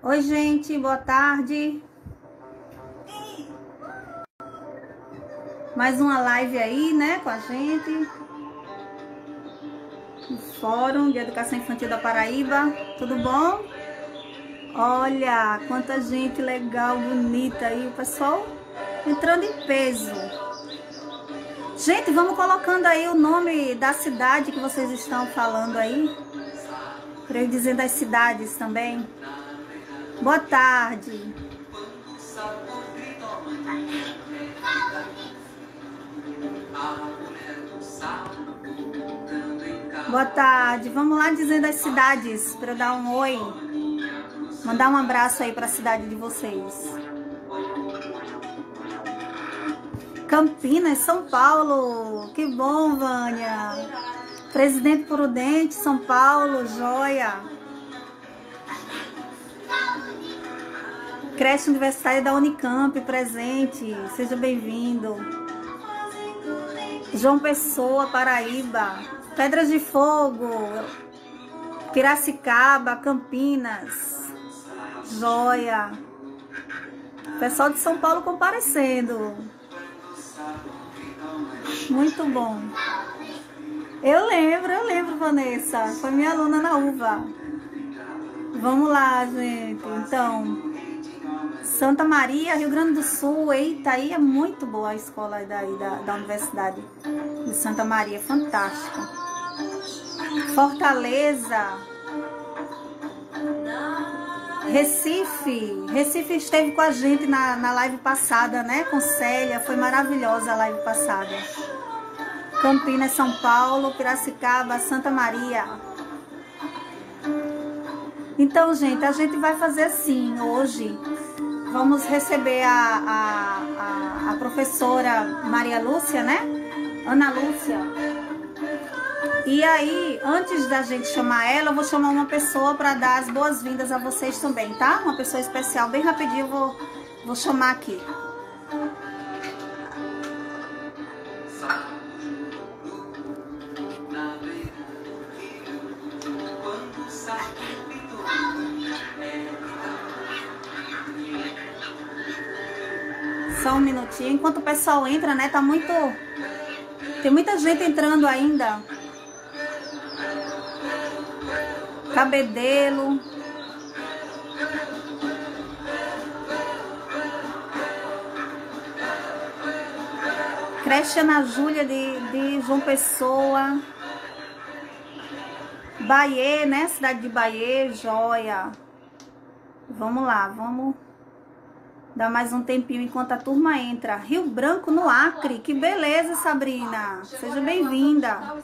Oi, gente, boa tarde. Mais uma live aí, né, com a gente. No Fórum de Educação Infantil da Paraíba. Tudo bom? Olha, quanta gente legal, bonita aí. O pessoal entrando em peso. Gente, vamos colocando aí o nome da cidade que vocês estão falando aí. Para eu dizer das cidades também. Boa tarde. Boa tarde. Vamos lá dizendo as cidades para eu dar um oi. Mandar um abraço aí para a cidade de vocês. Campinas, São Paulo. Que bom, Vânia. Presidente Prudente, São Paulo, joia. Creche Universitária da Unicamp, presente. Seja bem-vindo. João Pessoa, Paraíba. Pedras de Fogo. Piracicaba, Campinas. Joia. Pessoal de São Paulo comparecendo. Muito bom. Eu lembro, Vanessa. Foi minha aluna na UVA. Vamos lá, gente. Então, Santa Maria, Rio Grande do Sul. Eita, aí é muito boa a escola aí da Universidade de Santa Maria. Fantástica. Fortaleza. Recife esteve com a gente na live passada, né? Com Célia. Foi maravilhosa a live passada. Campinas, São Paulo, Piracicaba, Santa Maria. Então, gente, a gente vai fazer assim hoje. Vamos receber a professora Maria Lúcia, né? Ana Lúcia. E aí, antes da gente chamar ela, eu vou chamar uma pessoa para dar as boas-vindas a vocês também, tá? Uma pessoa especial. Bem rapidinho eu vou chamar aqui. Só um minutinho. Enquanto o pessoal entra, né? Tem muita gente entrando ainda. Cabedelo. Creche Ana Júlia de João Pessoa. Bahia, né? Cidade de Bahia, joia. Vamos lá, vamos dar mais um tempinho enquanto a turma entra. Rio Branco, no Acre. Que beleza, Sabrina. Seja bem-vinda.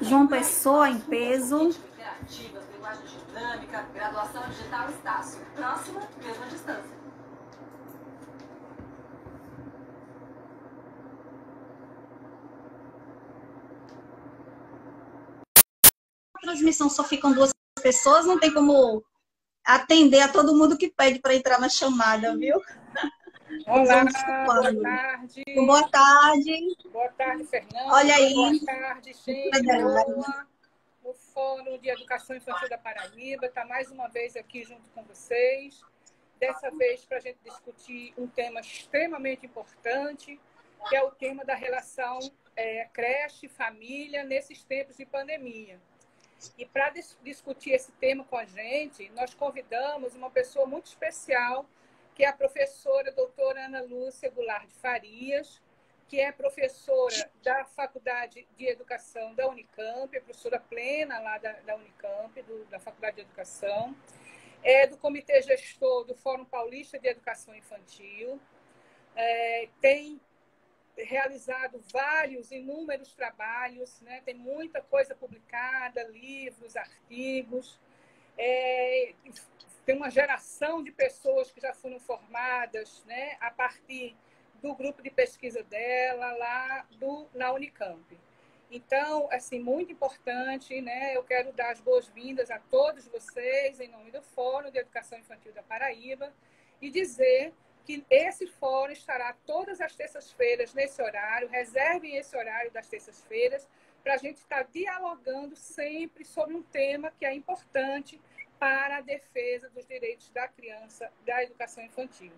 João Pessoa, em peso. Graduação digital Estácio. Próxima, mesma distância. A transmissão só ficam 2 pessoas, não tem como atender a todo mundo que pede para entrar na chamada, viu? Olá, boa tarde. Boa tarde. Boa tarde, Fernanda. Olha aí. Boa tarde, gente. Boa. O Fórum de Educação Infantil da Paraíba está mais uma vez aqui junto com vocês. Dessa vez para a gente discutir um tema extremamente importante, que é o tema da relação creche, família, nesses tempos de pandemia. E para discutir esse tema com a gente, nós convidamos uma pessoa muito especial, que é a professora doutora Ana Lúcia Goulart de Farias, que é professora da Faculdade de Educação da Unicamp, é professora plena lá da Unicamp, da Faculdade de Educação, é do Comitê Gestor do Fórum Paulista de Educação Infantil, tem realizado inúmeros trabalhos, né? Tem muita coisa publicada, livros, artigos, tem uma geração de pessoas que já foram formadas, né, a partir do grupo de pesquisa dela lá na Unicamp. Então, assim, muito importante, né? Eu quero dar as boas-vindas a todos vocês em nome do Fórum de Educação Infantil da Paraíba e dizer que esse fórum estará todas as terças-feiras nesse horário. Reservem esse horário das terças-feiras para a gente estar dialogando sempre sobre um tema que é importante para a defesa dos direitos da criança, da educação infantil.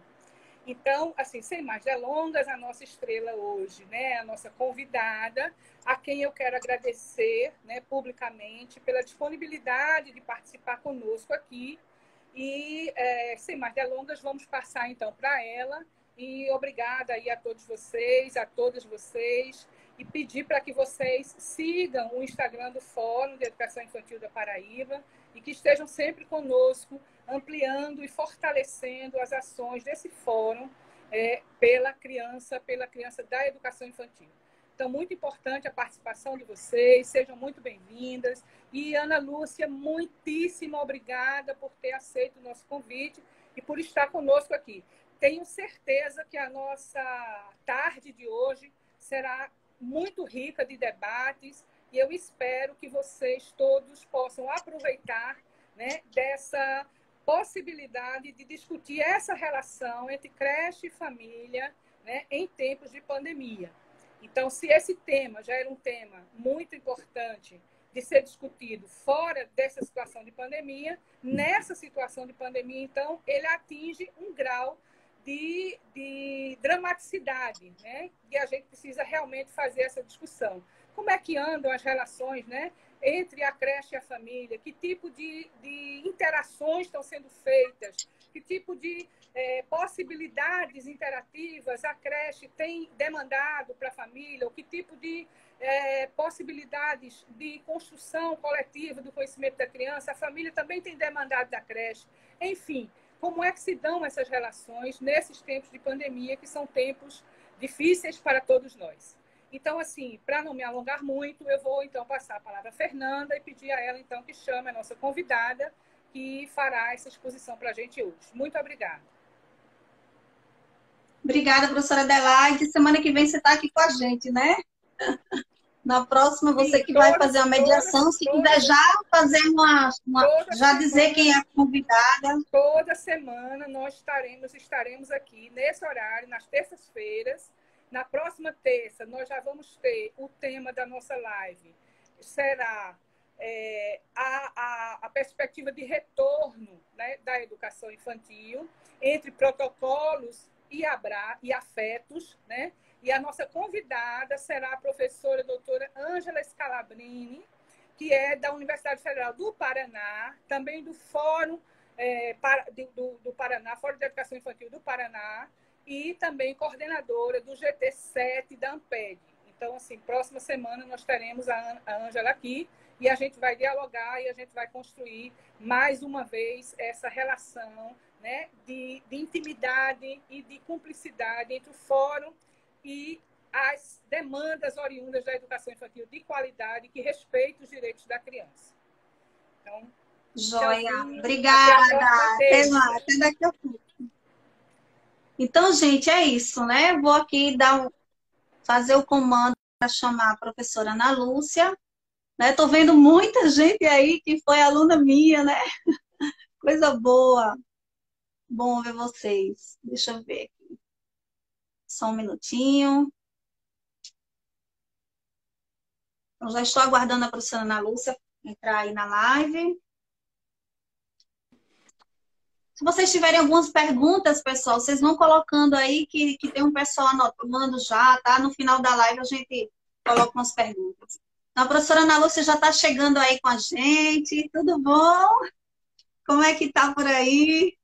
Então, assim, sem mais delongas, a nossa estrela hoje, né, a nossa convidada, a quem eu quero agradecer, né, publicamente pela disponibilidade de participar conosco aqui. E, sem mais delongas, vamos passar, então, para ela. E obrigada aí a todos vocês, a todas vocês, e pedir para que vocês sigam o Instagram do Fórum de Educação Infantil da Paraíba e que estejam sempre conosco, ampliando e fortalecendo as ações desse fórum pela criança da educação infantil. Então, muito importante a participação de vocês, sejam muito bem-vindas. E, Ana Lúcia, muitíssimo obrigada por ter aceito o nosso convite e por estar conosco aqui. Tenho certeza que a nossa tarde de hoje será muito rica de debates e eu espero que vocês todos possam aproveitar, né, dessa possibilidade de discutir essa relação entre creche e família, né, em tempos de pandemia. Então, se esse tema já era um tema muito importante de ser discutido fora dessa situação de pandemia, nessa situação de pandemia, então, ele atinge um grau de dramaticidade, né? E a gente precisa realmente fazer essa discussão. Como é que andam as relações, né, entre a creche e a família? Que tipo de interações estão sendo feitas? Que tipo de possibilidades interativas a creche tem demandado para a família? Ou que tipo de possibilidades de construção coletiva do conhecimento da criança a família também tem demandado da creche? Enfim, como é que se dão essas relações nesses tempos de pandemia, que são tempos difíceis para todos nós? Então, assim, para não me alongar muito, eu vou, então, passar a palavra à Fernanda e pedir a ela, então, que chame a nossa convidada, que fará essa exposição para a gente hoje. Muito obrigada. Obrigada, professora Adelaide. Semana que vem você está aqui com a gente, né? Na próxima, você que vai fazer uma mediação, se quiser já fazer já dizer quem é a convidada. Toda semana nós estaremos aqui nesse horário, nas terças-feiras. Na próxima terça, nós já vamos ter o tema da nossa live. Será a perspectiva de retorno, né, da educação infantil, entre protocolos e afetos, né? E a nossa convidada será a professora doutora Ângela Scalabrini, que é da Universidade Federal do Paraná, também do Fórum do Paraná, Fórum de Educação Infantil do Paraná, e também coordenadora do GT7 da AMPED. Então, assim, próxima semana nós teremos a Ângela aqui e a gente vai dialogar e a gente vai construir mais uma vez essa relação, né, de intimidade e de cumplicidade entre o Fórum e as demandas oriundas da educação infantil de qualidade que respeita os direitos da criança. Então, joia, obrigada. Até daqui a pouco. Então, gente, é isso, né? Vou aqui fazer o comando para chamar a professora Ana Lúcia. Né? Tô vendo muita gente aí que foi aluna minha, né? Coisa boa. Bom ver vocês. Deixa eu ver aqui. Só um minutinho. Eu já estou aguardando a professora Ana Lúcia entrar aí na live. Se vocês tiverem algumas perguntas, pessoal, vocês vão colocando aí que tem um pessoal anotando já, tá? No final da live a gente coloca umas perguntas. Então, a professora Ana Lúcia já está chegando aí com a gente. Tudo bom? Como é que tá por aí?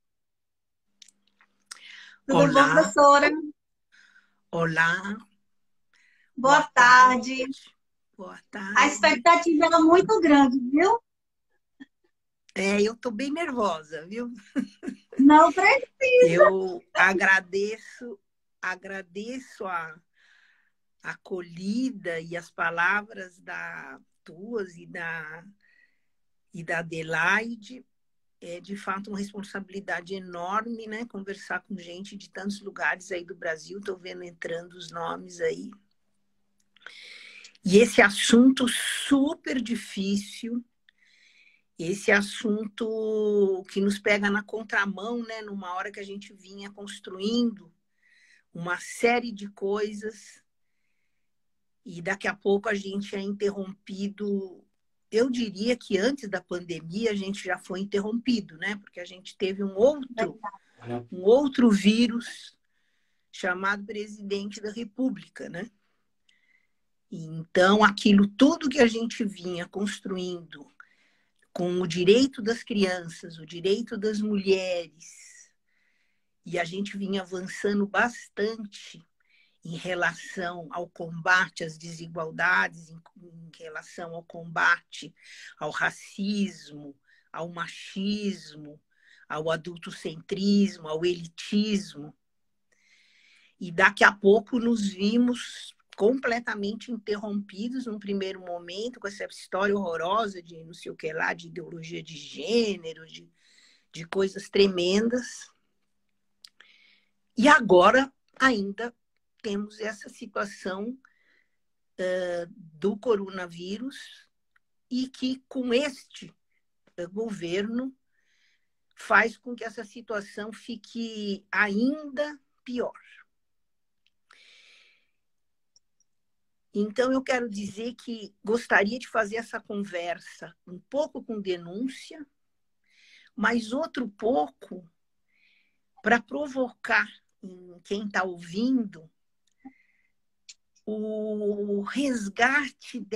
Tudo Olá. bom, professora? Olá. Boa tarde. Boa tarde. A expectativa era muito grande, viu? Eu tô bem nervosa, viu? Não precisa. Eu agradeço a acolhida e as palavras tuas e da Adelaide. É, de fato, uma responsabilidade enorme, né? Conversar com gente de tantos lugares aí do Brasil. Estou vendo entrando os nomes aí. E esse assunto super difícil, esse assunto que nos pega na contramão, né? Numa hora que a gente vinha construindo uma série de coisas e daqui a pouco a gente é interrompido eu diria que antes da pandemia a gente já foi interrompido, né? Porque a gente teve um outro vírus chamado presidente da República, né? Então, aquilo tudo que a gente vinha construindo com o direito das crianças, o direito das mulheres, e a gente vinha avançando bastante em relação ao combate às desigualdades, em relação ao combate ao racismo, ao machismo, ao adultocentrismo, ao elitismo. E daqui a pouco nos vimos completamente interrompidos num primeiro momento com essa história horrorosa de não sei o que lá, de ideologia de gênero, de coisas tremendas. E agora ainda temos essa situação do coronavírus e que com este governo faz com que essa situação fique ainda pior. Então, eu quero dizer que gostaria de fazer essa conversa um pouco com denúncia, mas outro pouco para provocar em quem está ouvindo o resgate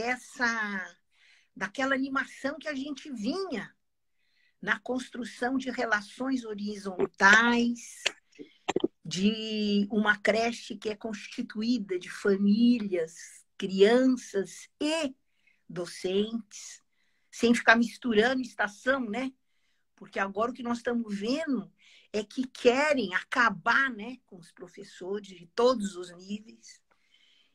daquela animação que a gente vinha na construção de relações horizontais, de uma creche que é constituída de famílias, crianças e docentes, sem ficar misturando estação, né? Porque agora o que nós estamos vendo é que querem acabar, né, com os professores de todos os níveis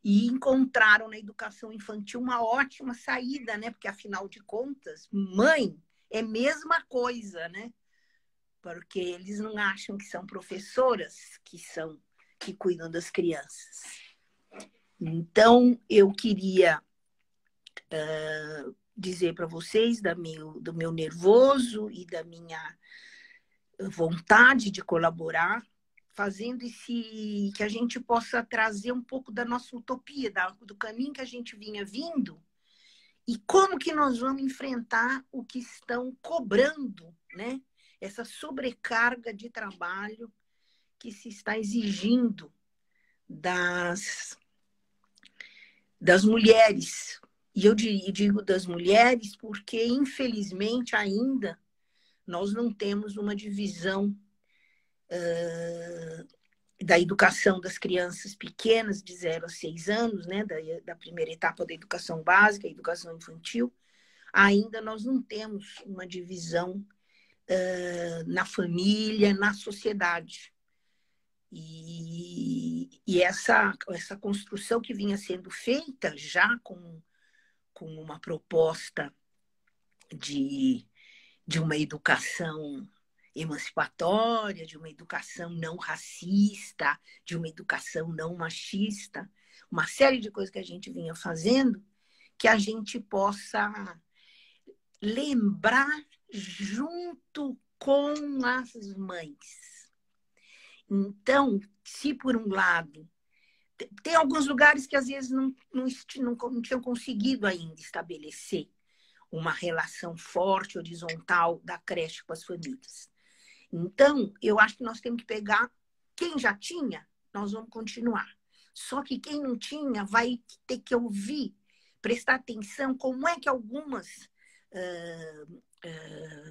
e encontraram na educação infantil uma ótima saída, né? Porque, afinal de contas, mãe é a mesma coisa, né? Porque eles não acham que são professoras que cuidam das crianças. Então, eu queria dizer para vocês do meu nervoso e da minha vontade de colaborar, fazendo que a gente possa trazer um pouco da nossa utopia, do caminho que a gente vinha vindo e como que nós vamos enfrentar o que estão cobrando, né? Essa sobrecarga de trabalho que se está exigindo das mulheres. E eu digo das mulheres porque, infelizmente, ainda nós não temos uma divisão da educação das crianças pequenas, de 0 a 6 anos, né? Da primeira etapa da educação básica, educação infantil. Ainda nós não temos uma divisão na família, na sociedade. E essa construção que vinha sendo feita já com uma proposta de uma educação emancipatória, de uma educação não racista, de uma educação não machista, uma série de coisas que a gente vinha fazendo, que a gente possa lembrar junto com as mães. Então, se por um lado, tem alguns lugares que às vezes não tinham conseguido ainda estabelecer uma relação forte, horizontal da creche com as famílias. Então, eu acho que nós temos que pegar quem já tinha, nós vamos continuar. Só que quem não tinha vai ter que ouvir, prestar atenção como é que algumas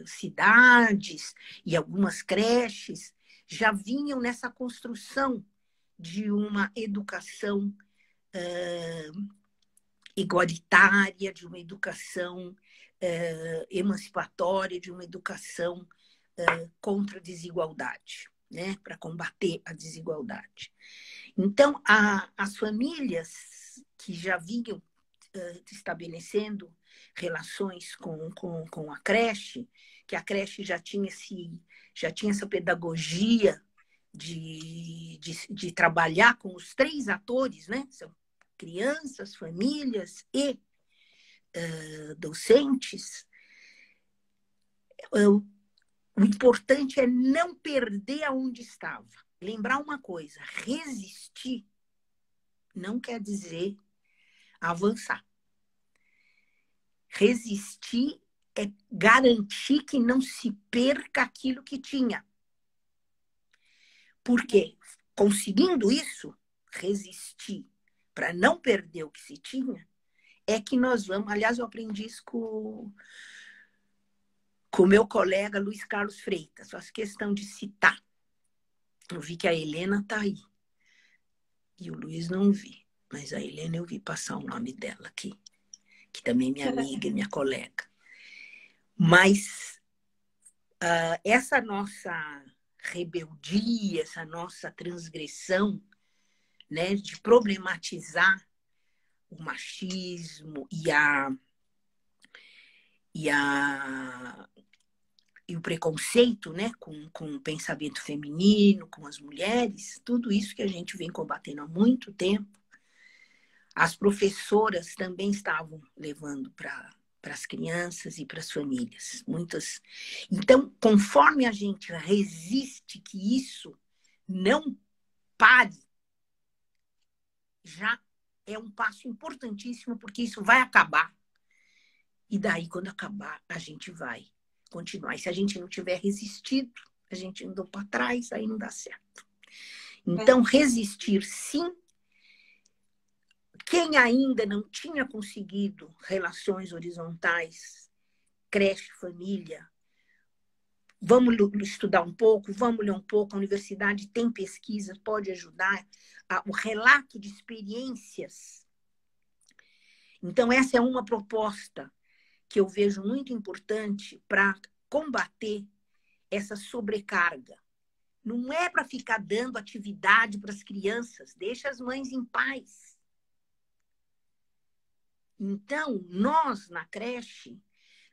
cidades e algumas creches já vinham nessa construção de uma educação igualitária, de uma educação emancipatória, de uma educação contra a desigualdade, né? Para combater a desigualdade. Então, as famílias que já vinham estabelecendo relações com a creche, que a creche já tinha essa pedagogia de trabalhar com os 3 atores, né? São crianças, famílias e docentes. O importante é não perder aonde estava. Lembrar uma coisa, resistir não quer dizer avançar. Resistir é garantir que não se perca aquilo que tinha. Porque, conseguindo isso, resistir para não perder o que se tinha, é que nós vamos... Aliás, eu aprendi isso com o meu colega Luiz Carlos Freitas. Faço questão de citar. Eu vi que a Helena está aí. E o Luiz não vi. Mas a Helena eu vi passar o nome dela aqui. Que também é minha amiga e minha colega. Mas essa nossa rebeldia, essa nossa transgressão, né, de problematizar o machismo e o preconceito, né, com o pensamento feminino, com as mulheres, tudo isso que a gente vem combatendo há muito tempo, as professoras também estavam levando para as crianças e para as famílias. Muitas. Então, conforme a gente resiste que isso não pare, já é um passo importantíssimo, porque isso vai acabar. E daí, quando acabar, a gente vai continuar. E se a gente não tiver resistido, a gente andou para trás, aí não dá certo. Então, resistir, sim. Quem ainda não tinha conseguido relações horizontais, creche, família, vamos estudar um pouco, vamos ler um pouco, a universidade tem pesquisa, pode ajudar, o relato de experiências. Então, essa é uma proposta que eu vejo muito importante para combater essa sobrecarga. Não é para ficar dando atividade para as crianças, deixa as mães em paz. Então, nós, na creche,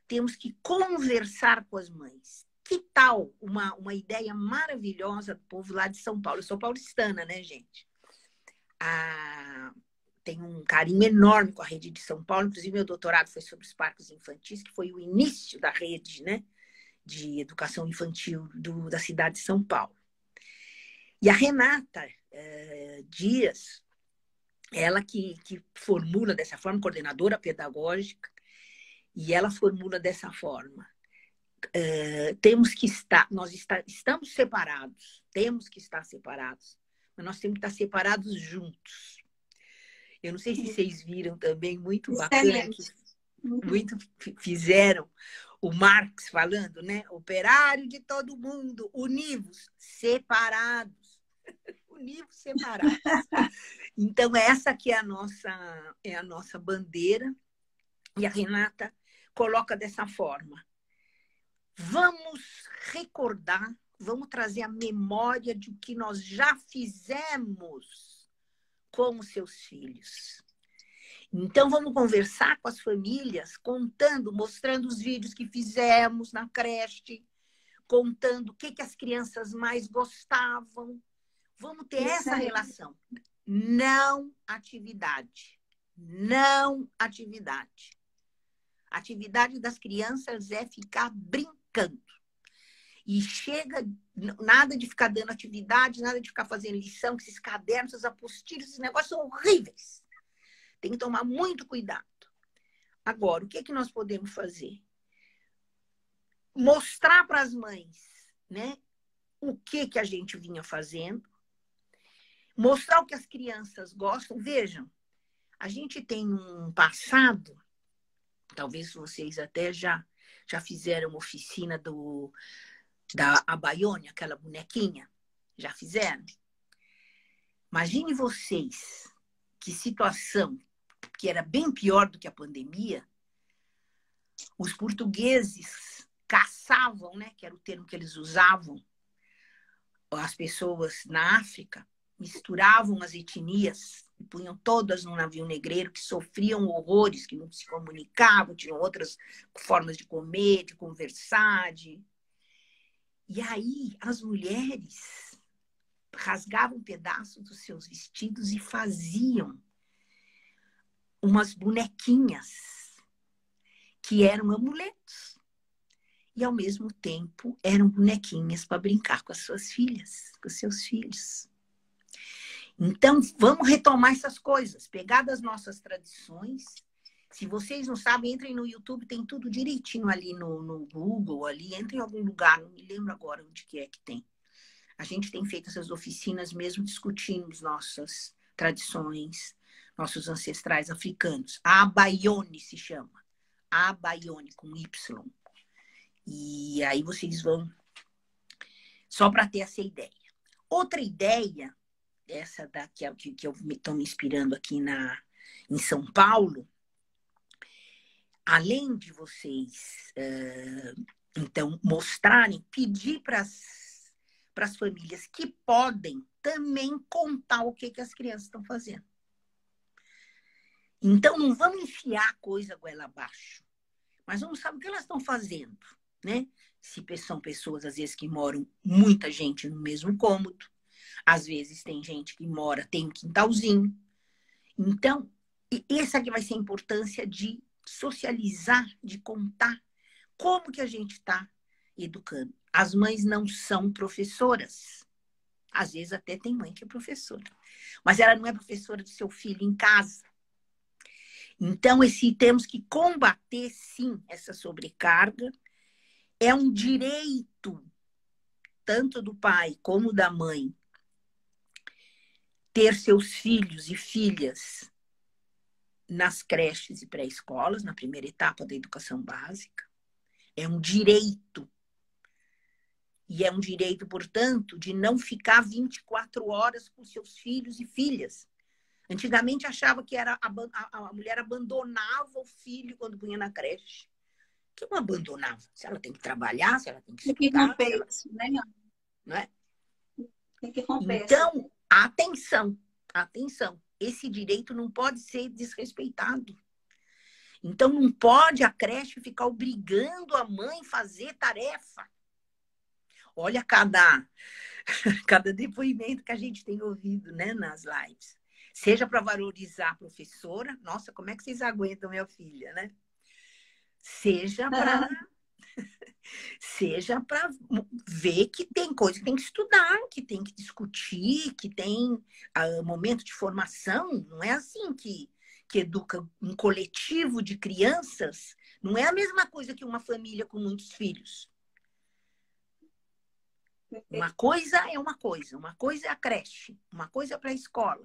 temos que conversar com as mães. Que tal uma ideia maravilhosa do povo lá de São Paulo? Eu sou paulistana, né, gente? Tenho um carinho enorme com a rede de São Paulo. Inclusive, meu doutorado foi sobre os parques infantis, que foi o início da rede, né, de educação infantil da cidade de São Paulo. E a Renata Dias, ela que formula dessa forma, coordenadora pedagógica, e ela formula dessa forma. Temos que estamos separados, temos que estar separados, mas nós temos que estar separados juntos. Eu não sei se vocês viram também, muito bacana, que muito fizeram o Marx falando, né? Operário de todo mundo, univos, separados. Univos, separados. Então, essa aqui é a nossa bandeira. E a Renata coloca dessa forma. Vamos recordar, vamos trazer a memória de o que nós já fizemos com os seus filhos. Então, vamos conversar com as famílias, contando, mostrando os vídeos que fizemos na creche, contando o que as crianças mais gostavam. Vamos ter essa relação. Não atividade. Não atividade. A atividade das crianças é ficar brincando. E chega, nada de ficar dando atividade, nada de ficar fazendo lição, que esses cadernos, essas apostilhas, esses negócios são horríveis. Tem que tomar muito cuidado. Agora, o que nós podemos fazer? Mostrar para as mães, né, o que a gente vinha fazendo, mostrar o que as crianças gostam. Vejam, a gente tem um passado, talvez vocês até já fizeram oficina da Abaione, aquela bonequinha. Já fizeram? Imagine vocês que situação que era bem pior do que a pandemia. Os portugueses caçavam, né, que era o termo que eles usavam, as pessoas na África, misturavam as etnias e punham todas num navio negreiro, que sofriam horrores, que não se comunicavam, tinham outras formas de comer, de conversar. E aí as mulheres rasgavam pedaços dos seus vestidos e faziam umas bonequinhas que eram amuletos. E, ao mesmo tempo, eram bonequinhas para brincar com as suas filhas, com os seus filhos. Então, vamos retomar essas coisas, pegar das nossas tradições, Se vocês não sabem, entrem no YouTube, tem tudo direitinho ali no Google, ali, entrem em algum lugar, não me lembro agora onde que é que tem. A gente tem feito essas oficinas mesmo discutindo nossas tradições, nossos ancestrais africanos. A Abaione se chama. A Abaione, com Y. E aí vocês vão... Só para ter essa ideia. Outra ideia, essa daqui que eu estou me inspirando aqui em São Paulo, além de vocês, então, mostrarem, pedir para as famílias que podem também contar o que as crianças estão fazendo. Então, não vamos enfiar a coisa goela abaixo, mas vamos saber o que elas estão fazendo, né? Se são pessoas, às vezes, que moram muita gente no mesmo cômodo, às vezes tem gente que mora, tem um quintalzinho. Então, essa aqui vai ser a importância de socializar, de contar como que a gente está educando. As mães não são professoras. Às vezes até tem mãe que é professora. Mas ela não é professora do seu filho em casa. Então, temos que combater, sim, essa sobrecarga. É um direito, tanto do pai como da mãe, ter seus filhos e filhas nas creches e pré-escolas, na primeira etapa da educação básica. É um direito. E é um direito, portanto, de não ficar 24 horas com seus filhos e filhas. Antigamente achava que a mulher abandonava o filho quando punha na creche. Que não abandonava? Se ela tem que trabalhar, se ela tem que Tem que estudar. romper isso, né? Não é? Tem que romper. Então, atenção, atenção. Esse direito não pode ser desrespeitado. Então, não pode a creche ficar obrigando a mãe a fazer tarefa. Olha cada depoimento que a gente tem ouvido, né, nas lives. Seja para valorizar a professora. Nossa, como é que vocês aguentam minha filha, né? Seja para ver que tem coisa que tem que estudar, que tem que discutir, que tem momento de formação. Não é assim que educa um coletivo de crianças. Não é a mesma coisa que uma família com muitos filhos. Uma coisa é uma coisa é a creche, uma coisa é para a escola.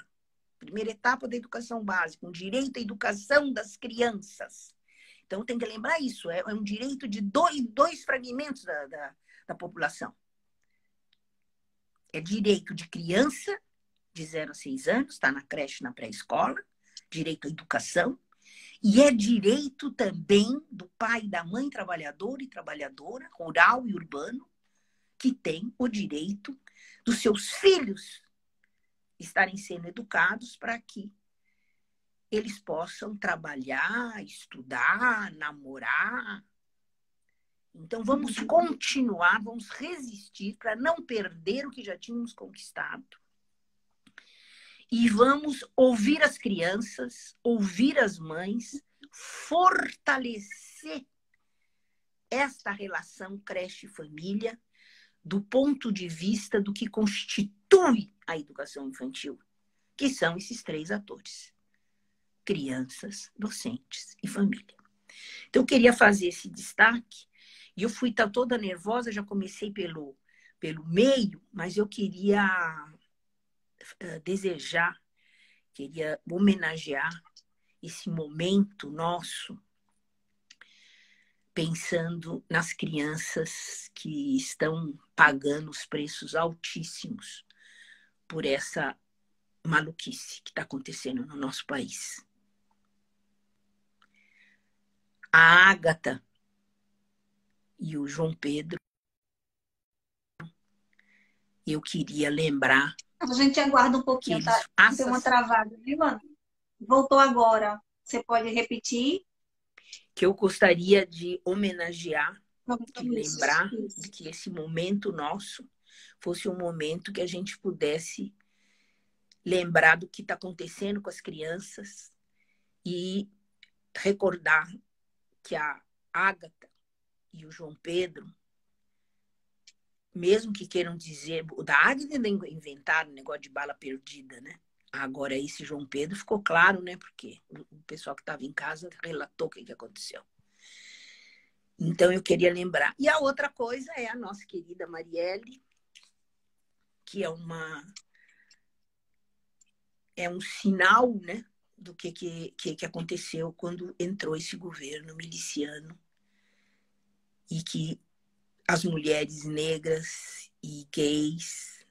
Primeira etapa da educação básica, um direito à educação das crianças. Então, tem que lembrar isso, é um direito de dois fragmentos da população. É direito de criança, de 0 a 6 anos, está na creche, na pré-escola, direito à educação, e é direito também do pai e da mãe trabalhador e trabalhadora, rural e urbano, que tem o direito dos seus filhos estarem sendo educados para que eles possam trabalhar, estudar, namorar. Então, vamos continuar, vamos resistir para não perder o que já tínhamos conquistado. E vamos ouvir as crianças, ouvir as mães, fortalecer esta relação creche-família do ponto de vista do que constitui a educação infantil, que são esses 3 atores: crianças, docentes e família. Então, eu queria fazer esse destaque, e eu fui toda nervosa, já comecei pelo meio, mas eu queria queria homenagear esse momento nosso, pensando nas crianças que estão pagando os preços altíssimos por essa maluquice que está acontecendo no nosso país. A Ágata e o João Pedro, eu queria lembrar... A gente aguarda um pouquinho, tá? Deu uma travada, viu, Ana? Voltou agora. Você pode repetir? Que eu gostaria de homenagear, de lembrar de que esse momento nosso fosse um momento que a gente pudesse lembrar do que está acontecendo com as crianças e recordar que a Ágata e o João Pedro, mesmo que queiram dizer... O da Ágata ainda inventaram o negócio de bala perdida, né? Agora, esse João Pedro ficou claro, né? Porque o pessoal que estava em casa relatou o que aconteceu. Então, eu queria lembrar. E a outra coisa é a nossa querida Marielle, que é um sinal, né, do que aconteceu quando entrou esse governo miliciano e que as mulheres negras e gays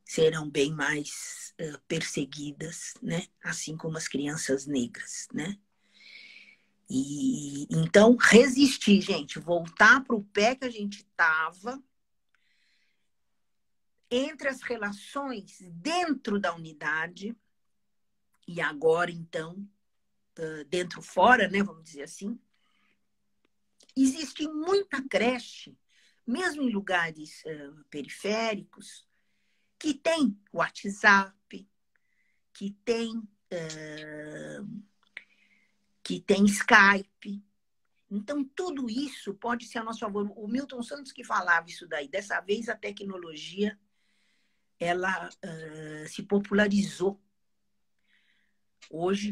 serão bem mais perseguidas, né, assim como as crianças negras, né? E então resistir, gente, voltar para o pé que a gente estava entre as relações dentro da unidade e agora então dentro fora, né, vamos dizer assim. Existe muita creche, mesmo em lugares periféricos, que tem WhatsApp, que tem Skype. Então, tudo isso pode ser a nosso favor. O Milton Santos que falava isso daí. Dessa vez, a tecnologia ela se popularizou. Hoje,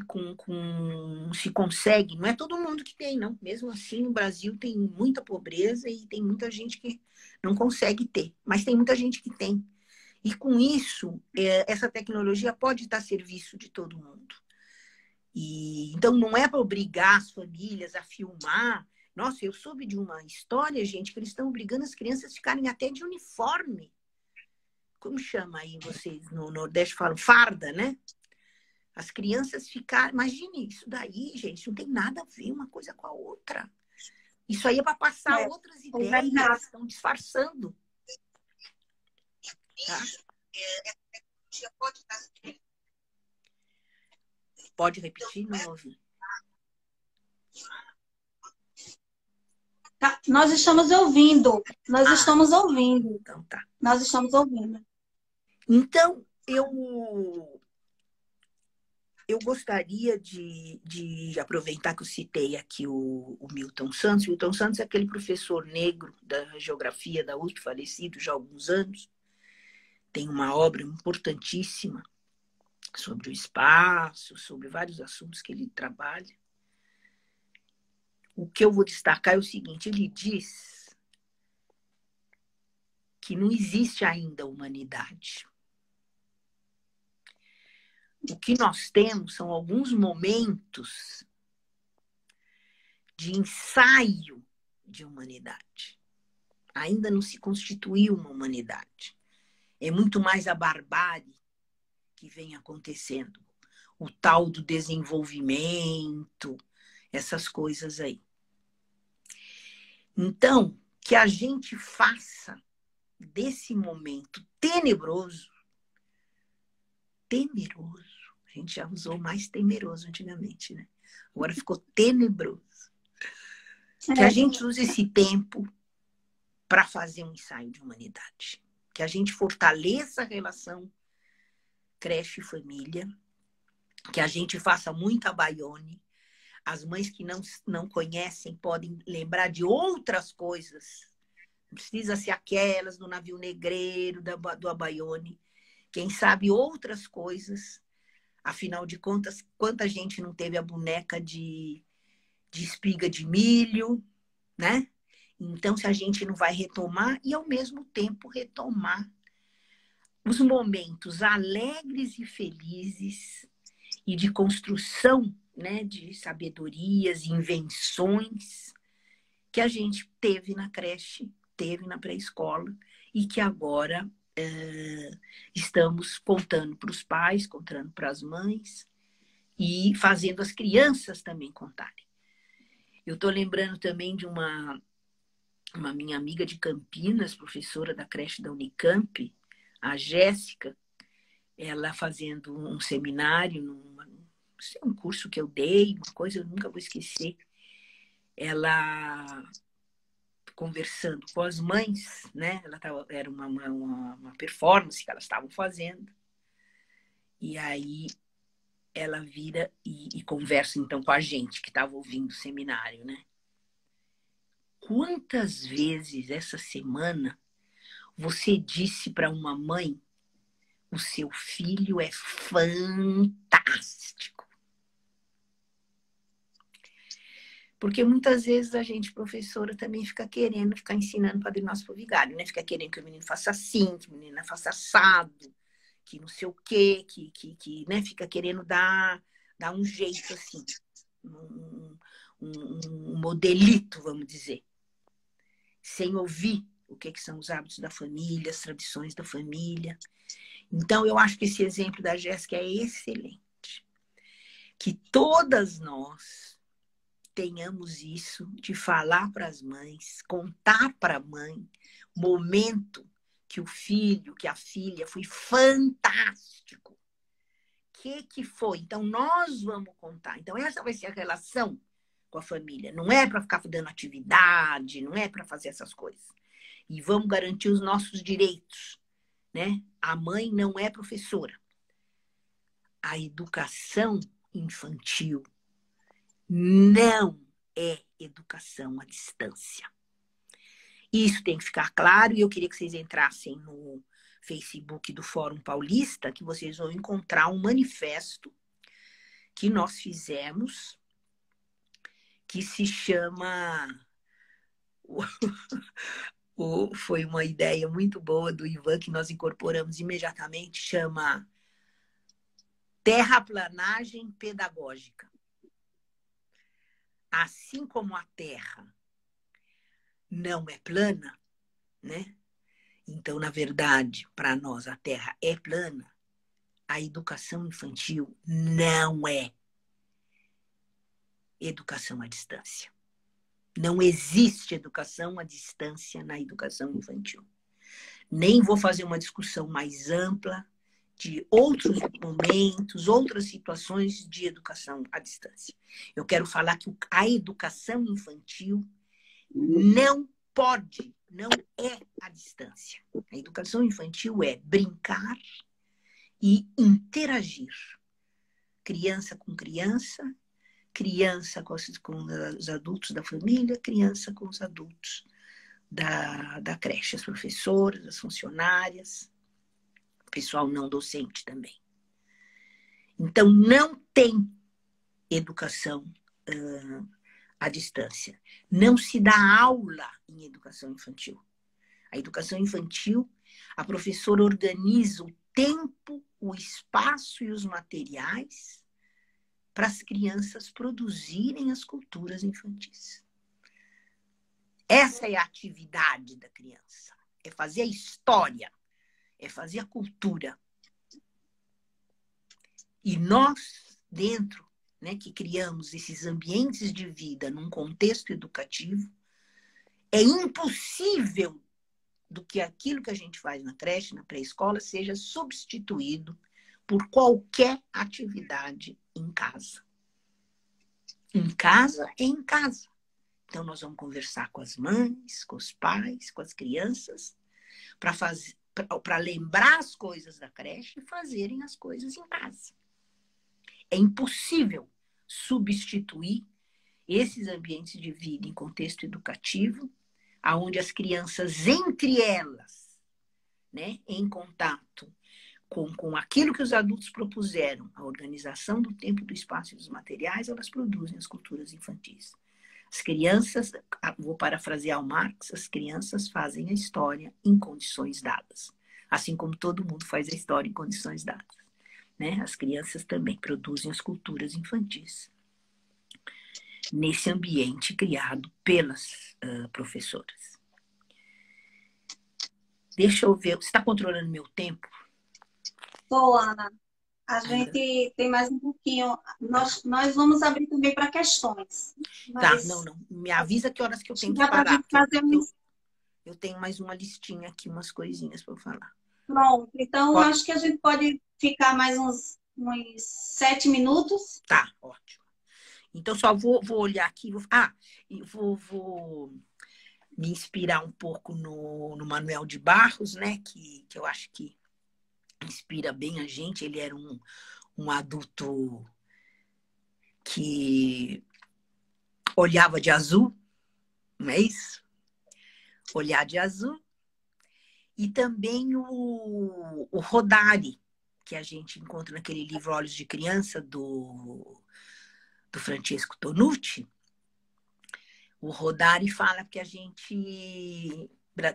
se consegue, não é todo mundo que tem, não. Mesmo assim, no Brasil tem muita pobreza e tem muita gente que não consegue ter, mas tem muita gente que tem. E com isso, essa tecnologia pode estar a serviço de todo mundo. Então, não é para obrigar as famílias a filmar. Nossa, eu soube de uma história, gente, que eles estão obrigando as crianças a ficarem até de uniforme. Como chama aí vocês no Nordeste? Falam farda, né? As crianças ficaram... Imagine isso daí, gente. Não tem nada a ver uma coisa com a outra. Isso aí é para passar outras ideias. Estão disfarçando. Tá? Pode repetir? Não ouvi. Tá, nós estamos ouvindo. Nós estamos ouvindo. Então tá. Nós estamos ouvindo. Então, eu gostaria de aproveitar que eu citei aqui o Milton Santos. O Milton Santos é aquele professor negro da geografia da USP, falecido já há alguns anos. Tem uma obra importantíssima sobre o espaço, sobre vários assuntos que ele trabalha. O que eu vou destacar é o seguinte, ele diz que não existe ainda humanidade. O que nós temos são alguns momentos de ensaio de humanidade. Ainda não se constituiu uma humanidade. É muito mais a barbárie que vem acontecendo. O tal do desenvolvimento, essas coisas aí. Então, que a gente faça desse momento temeroso, a gente já usou mais temeroso antigamente, né? Agora ficou tenebroso. Que a gente use esse tempo para fazer um ensaio de humanidade. Que a gente fortaleça a relação creche e família. Que a gente faça muita Baione. As mães que não conhecem podem lembrar de outras coisas. Não precisa ser aquelas do navio negreiro, do Abaione. Quem sabe outras coisas. Afinal de contas, quanta gente não teve a boneca de espiga de milho, né? Então, se a gente não vai retomar e, ao mesmo tempo, retomar os momentos alegres e felizes e de construção, né, de sabedorias, invenções que a gente teve na creche, teve na pré-escola e que agora estamos contando para os pais, contando para as mães e fazendo as crianças também contarem. Eu estou lembrando também de uma minha amiga de Campinas, professora da creche da Unicamp, a Jéssica, ela fazendo um seminário, um curso que eu dei, uma coisa eu nunca vou esquecer, ela conversando com as mães, né? Era uma performance que elas estavam fazendo, e aí ela vira e conversa então com a gente que estava ouvindo o seminário, né? Quantas vezes essa semana você disse para uma mãe, o seu filho é fantástico. Porque muitas vezes a gente, professora, também fica querendo ficar ensinando Padre Nosso pro vigário, né? Fica querendo que o menino faça assim, que o menino faça assado, que não sei o quê, né? Fica querendo dar um jeito assim, um modelito, vamos dizer, sem ouvir o que são os hábitos da família, as tradições da família. Então, eu acho que esse exemplo da Jéssica é excelente. Que todas nós tenhamos isso de falar para as mães, contar para a mãe, momento que o filho, que a filha foi fantástico. Que foi? Então, nós vamos contar. Então, essa vai ser a relação com a família. Não é para ficar dando atividade, não é para fazer essas coisas. E vamos garantir os nossos direitos, né? A mãe não é professora. A educação infantil não é educação à distância. Isso tem que ficar claro, e eu queria que vocês entrassem no Facebook do Fórum Paulista, que vocês vão encontrar um manifesto que nós fizemos, que se chama... Foi uma ideia muito boa do Ivan, que nós incorporamos imediatamente, chama Terraplanagem Pedagógica. Assim como a Terra não é plana, né? Então, na verdade, para nós a Terra é plana, a educação infantil não é educação à distância. Não existe educação à distância na educação infantil. Nem vou fazer uma discussão mais ampla de outros momentos, outras situações de educação à distância. Eu quero falar que a educação infantil não pode, não é à distância. A educação infantil é brincar e interagir. Criança com criança, criança com os adultos da família, criança com os adultos da creche, as professoras, as funcionárias, pessoal não docente também. Então, não tem educação à distância. Não se dá aula em educação infantil. A educação infantil, a professora organiza o tempo, o espaço e os materiais para as crianças produzirem as culturas infantis. Essa é a atividade da criança. É fazer a história, é fazer a cultura. E nós, dentro, né, que criamos esses ambientes de vida num contexto educativo, é impossível do que aquilo que a gente faz na creche, na pré-escola, seja substituído por qualquer atividade em casa. Em casa é em casa. Então, nós vamos conversar com as mães, com os pais, com as crianças, para lembrar as coisas da creche e fazerem as coisas em casa. É impossível substituir esses ambientes de vida em contexto educativo, onde as crianças, entre elas, né, em contato com aquilo que os adultos propuseram, a organização do tempo, do espaço e dos materiais, elas produzem as culturas infantis. As crianças, vou parafrasear o Marx, as crianças fazem a história em condições dadas. Assim como todo mundo faz a história em condições dadas, né? As crianças também produzem as culturas infantis nesse ambiente criado pelas professoras. Deixa eu ver, você está controlando meu tempo? Tô, Ana. A gente tem mais um pouquinho. Nós vamos abrir também para questões. Tá, não. Me avisa que horas que eu tenho que parar. Eu tenho mais uma listinha aqui, umas coisinhas para eu falar. Pronto. Então, acho que a gente pode ficar mais uns 7 minutos. Tá, ótimo. Então, só vou olhar aqui. Vou me inspirar um pouco no Manuel de Barros, né? Que eu acho que inspira bem a gente. Ele era um adulto que olhava de azul, não é isso? Olhar de azul. E também o Rodari, que a gente encontra naquele livro Olhos de Criança, do Francesco Tonucci, o Rodari fala que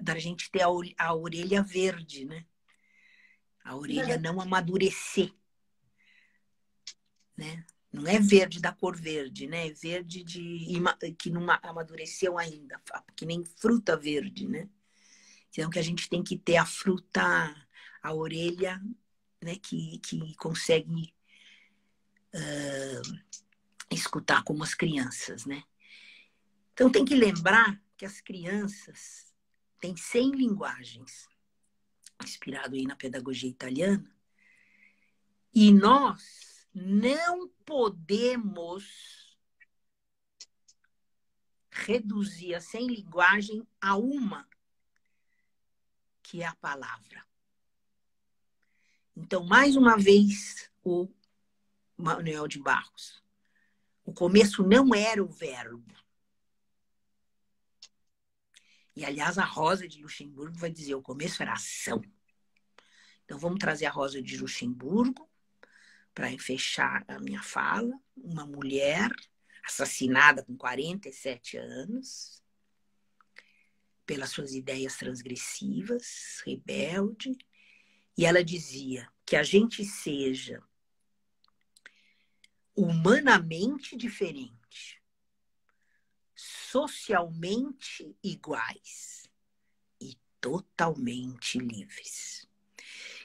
da gente ter a orelha verde, né? A orelha não amadurecer, né? Não é verde da cor verde, né? É verde que não amadureceu ainda, que nem fruta verde, né? Então, que a gente tem que ter a fruta, a orelha, né? Que consegue escutar como as crianças, né? Então, tem que lembrar que as crianças têm 100 linguagens, inspirado aí na pedagogia italiana, e nós não podemos reduzir a 100 linguagem a uma, que é a palavra. Então, mais uma vez, o Manuel de Barros. O começo não era o verbo. E, aliás, a Rosa de Luxemburgo vai dizer, o começo era a ação. Então, vamos trazer a Rosa de Luxemburgo para fechar a minha fala. Uma mulher assassinada com 47 anos pelas suas ideias transgressivas, rebelde. E ela dizia que a gente seja humanamente diferente, socialmente iguais e totalmente livres.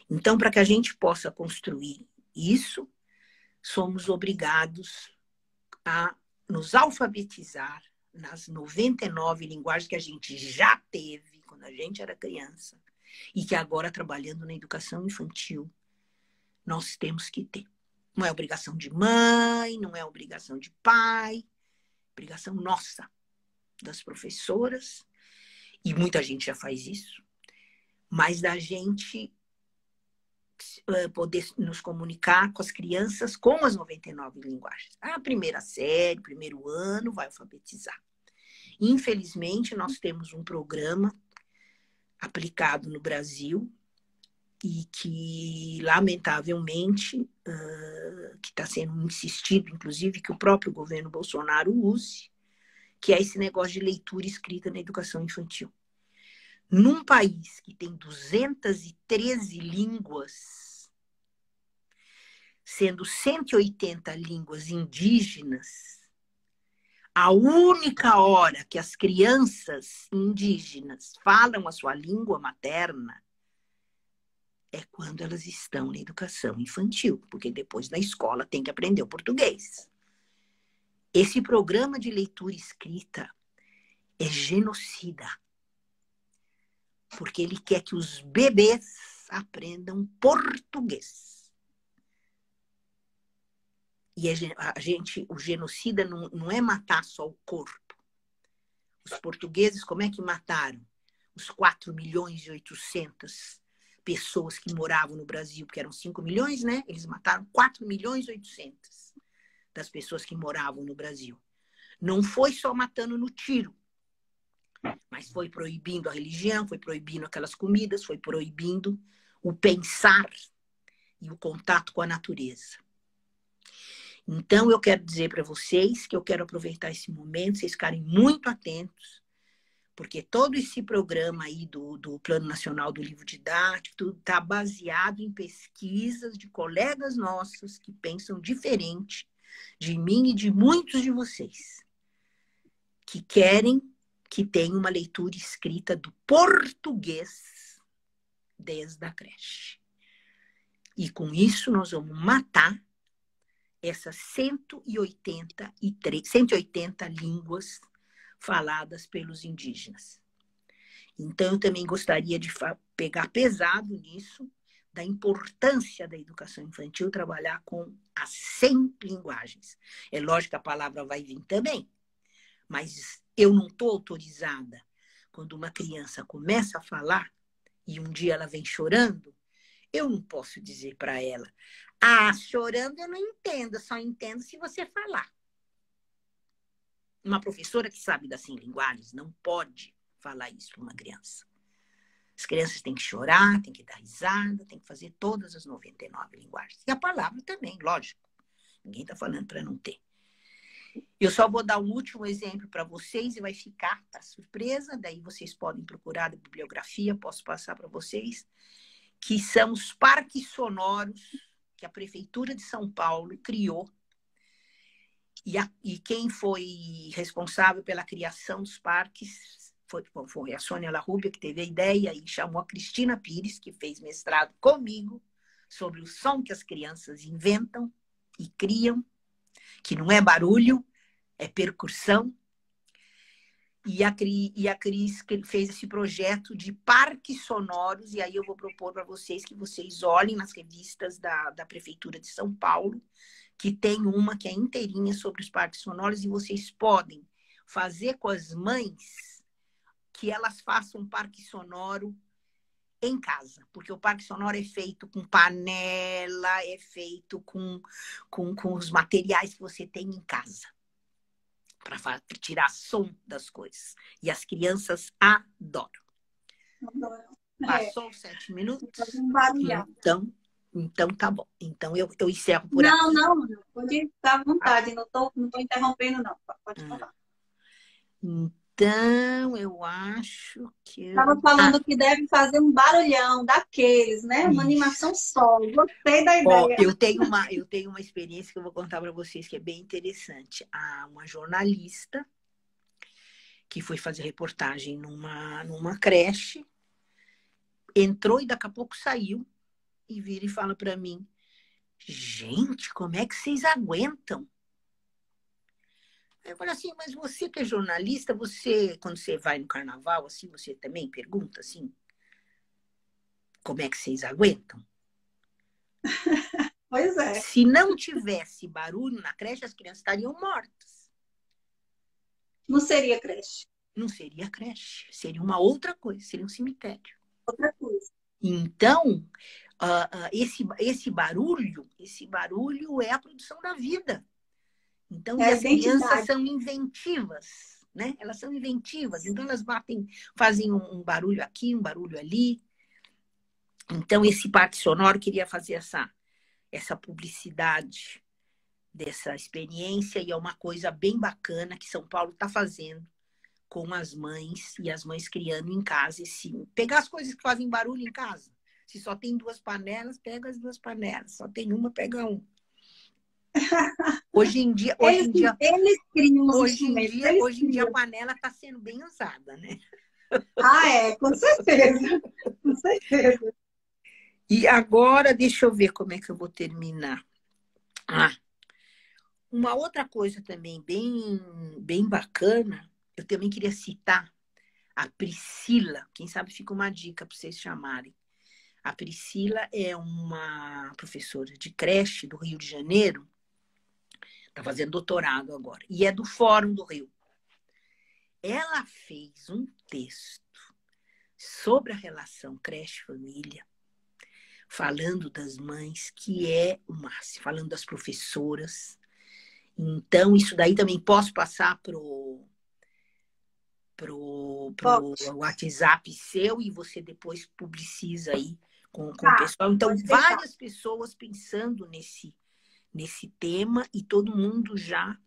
Então, para que a gente possa construir isso, somos obrigados a nos alfabetizar nas 99 linguagens que a gente já teve quando a gente era criança e que agora, trabalhando na educação infantil, nós temos que ter. Não é obrigação de mãe, não é obrigação de pai, é obrigação nossa, das professoras, e muita gente já faz isso, mas da gente poder nos comunicar com as crianças com as 99 linguagens. A primeira série, primeiro ano, vai alfabetizar. Infelizmente, nós temos um programa aplicado no Brasil e que, lamentavelmente, que está sendo insistido, inclusive, que o próprio governo Bolsonaro use, que é esse negócio de leitura escrita na educação infantil. Num país que tem 213 línguas, sendo 180 línguas indígenas, a única hora que as crianças indígenas falam a sua língua materna é quando elas estão na educação infantil, porque depois na escola tem que aprender o português. Esse programa de leitura escrita é genocida, porque ele quer que os bebês aprendam português. E o genocida não é matar só o corpo. Os portugueses, como é que mataram os 4.800.000 pessoas que moravam no Brasil, porque eram 5 milhões, né? Eles mataram 4.800.000 das pessoas que moravam no Brasil. Não foi só matando no tiro, mas foi proibindo a religião, foi proibindo aquelas comidas, foi proibindo o pensar e o contato com a natureza. Então, eu quero dizer para vocês que eu quero aproveitar esse momento, vocês ficarem muito atentos, porque todo esse programa aí do Plano Nacional do Livro Didático está baseado em pesquisas de colegas nossos que pensam diferente de mim e de muitos de vocês, que querem que tenha uma leitura escrita do português desde a creche. E com isso nós vamos matar essas 180 línguas faladas pelos indígenas. Então, eu também gostaria de pegar pesado nisso, da importância da educação infantil trabalhar com as 100 linguagens. É lógico que a palavra vai vir também, mas eu não estou autorizada, quando uma criança começa a falar e um dia ela vem chorando, eu não posso dizer para ela, chorando eu não entendo, só entendo se você falar. Uma professora que sabe das 100 linguagens não pode falar isso para uma criança. As crianças têm que chorar, têm que dar risada, têm que fazer todas as 99 linguagens. E a palavra também, lógico. Ninguém está falando para não ter. Eu só vou dar um último exemplo para vocês e vai ficar a surpresa. Daí vocês podem procurar a bibliografia, posso passar para vocês, que são os parques sonoros que a Prefeitura de São Paulo criou. E quem foi responsável pela criação dos parques foi a Sônia Larrubia, que teve a ideia, e chamou a Cristina Pires, que fez mestrado comigo, sobre o som que as crianças inventam e criam, que não é barulho, é percussão. E a Cris que fez esse projeto de parques sonoros, e aí eu vou propor para vocês que vocês olhem nas revistas da Prefeitura de São Paulo, que tem uma que é inteirinha sobre os parques sonoros, e vocês podem fazer com as mães que elas façam um parque sonoro em casa, porque o parque sonoro é feito com panela, é feito com os materiais que você tem em casa, para tirar som das coisas. E as crianças adoram. Adoro. Passou 7 minutos? Um barulhão. Então tá bom. Então eu encerro por aqui. Não. Pode ficar à vontade. Não tô interrompendo, não. Pode falar. Então, eu acho que... Estava falando que deve fazer um barulhão daqueles, né? Uma animação solo. Gostei da ideia. Eu tenho uma experiência que eu vou contar para vocês que é bem interessante. Há uma jornalista que foi fazer reportagem numa creche, entrou e daqui a pouco saiu e vira e fala para mim: gente, como é que vocês aguentam? Eu falei assim, mas você que é jornalista, quando você vai no carnaval, assim, você também pergunta assim, como é que vocês aguentam? Pois é. Se não tivesse barulho na creche, as crianças estariam mortas. Não seria creche. Não seria creche, seria uma outra coisa, seria um cemitério. Outra coisa. Então, esse barulho é a produção da vida. Então, as crianças são inventivas, né? Elas são inventivas. Então, elas fazem um barulho aqui, um barulho ali. Então, esse parque sonoro queria fazer essa publicidade dessa experiência, e é uma coisa bem bacana que São Paulo está fazendo com as mães, e as mães criando em casa. Pegar as coisas que fazem barulho em casa. Se só tem 2 panelas, pega as 2 panelas. Só tem uma, pega uma. Hoje em dia a panela está sendo bem usada, né? Com certeza. Com certeza. E agora, deixa eu ver como é que eu vou terminar. Uma outra coisa também bem bacana, eu também queria citar a Priscila. Quem sabe fica uma dica para vocês chamarem. A Priscila é uma professora de creche do Rio de Janeiro. Está fazendo doutorado agora. E é do Fórum do Rio. Ela fez um texto sobre a relação creche-família, falando das mães, que é o máximo, falando das professoras. Então, isso daí também posso passar pro WhatsApp seu, e você depois publiciza aí com o pessoal. Então, várias pessoas pensando nesse tema, e todo mundo já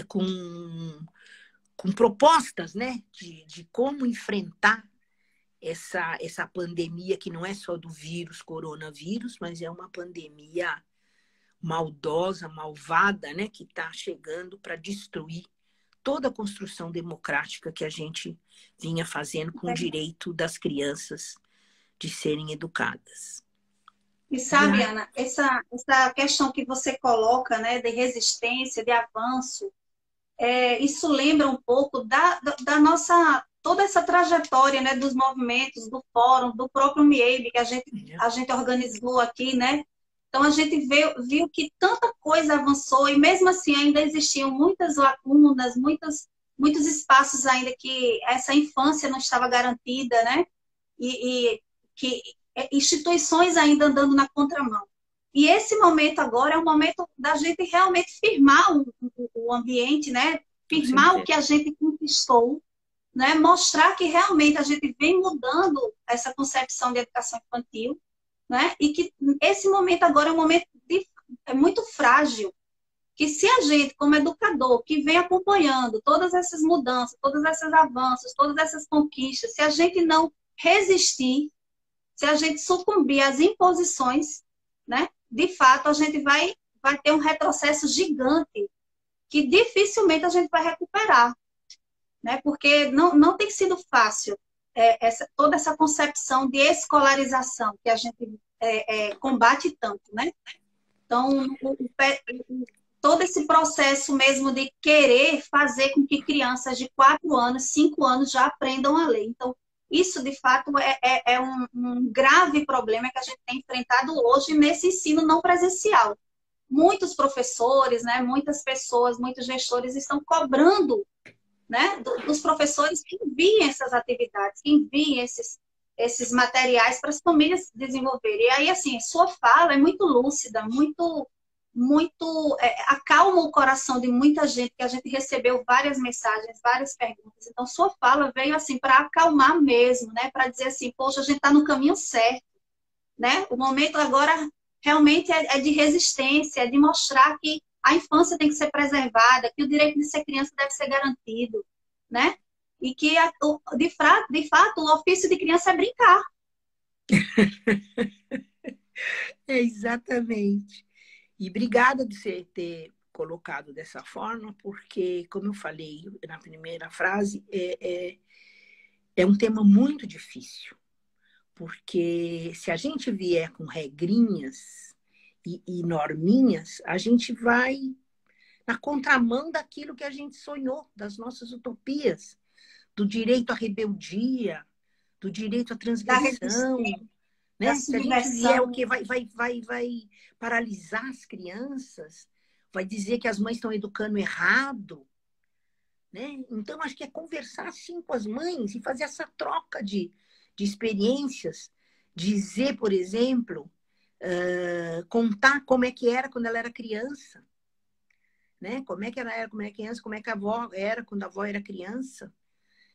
com propostas, né, de como enfrentar essa pandemia, que não é só do coronavírus, mas é uma pandemia maldosa, malvada, né, que está chegando para destruir toda a construção democrática que a gente vinha fazendo com o direito das crianças de serem educadas. E sabe, Ana, essa questão que você coloca, né, de resistência, de avanço, isso lembra um pouco da nossa, toda essa trajetória, né, dos movimentos, do fórum, do próprio MIEB, que a gente organizou aqui, né? Então, a gente viu que tanta coisa avançou, e mesmo assim ainda existiam muitas lacunas, muitos espaços ainda que essa infância não estava garantida, né? E que instituições ainda andando na contramão. E esse momento agora é o momento da gente realmente firmar o ambiente, né? Firmar o que a gente conquistou, né? Mostrar que realmente a gente vem mudando essa concepção de educação infantil, né? E que esse momento agora é um momento é muito frágil, que se a gente, como educador, que vem acompanhando todas essas mudanças, todos esses avanços, todas essas conquistas, se a gente não resistir, se a gente sucumbir às imposições, né? De fato, a gente vai ter um retrocesso gigante que dificilmente a gente vai recuperar, né? Porque não tem sido fácil toda essa concepção de escolarização que a gente combate tanto, né? Então, todo esse processo mesmo de querer fazer com que crianças de 4 anos, 5 anos já aprendam a ler. Então, isso, de fato, é um grave problema que a gente tem enfrentado hoje nesse ensino não presencial. Muitos professores, né, muitas pessoas, muitos gestores estão cobrando, né, dos professores que enviem essas atividades, que enviem esses materiais para as famílias desenvolverem. E aí, assim, sua fala é muito lúcida, muito acalma o coração de muita gente, que a gente recebeu várias mensagens, várias perguntas. Então, sua fala veio, assim, para acalmar mesmo, né, para dizer assim, poxa, a gente está no caminho certo, né? O momento agora realmente é de resistência, é de mostrar que a infância tem que ser preservada, que o direito de ser criança deve ser garantido, né? E que, de fato, o ofício de criança é brincar. É exatamente. E obrigada de você ter colocado dessa forma, porque, como eu falei na primeira frase, é um tema muito difícil. Porque se a gente vier com regrinhas e norminhas, a gente vai na contramão daquilo que a gente sonhou, das nossas utopias, do direito à rebeldia, do direito à transgressão, né? Se a gente vier o que vai paralisar as crianças, vai dizer que as mães estão educando errado, né? Então, acho que é conversar assim com as mães e fazer essa troca de experiências, dizer, por exemplo, contar como é que era quando ela era criança, né? Como é que ela era quando era criança, como é que a avó era quando a avó era criança,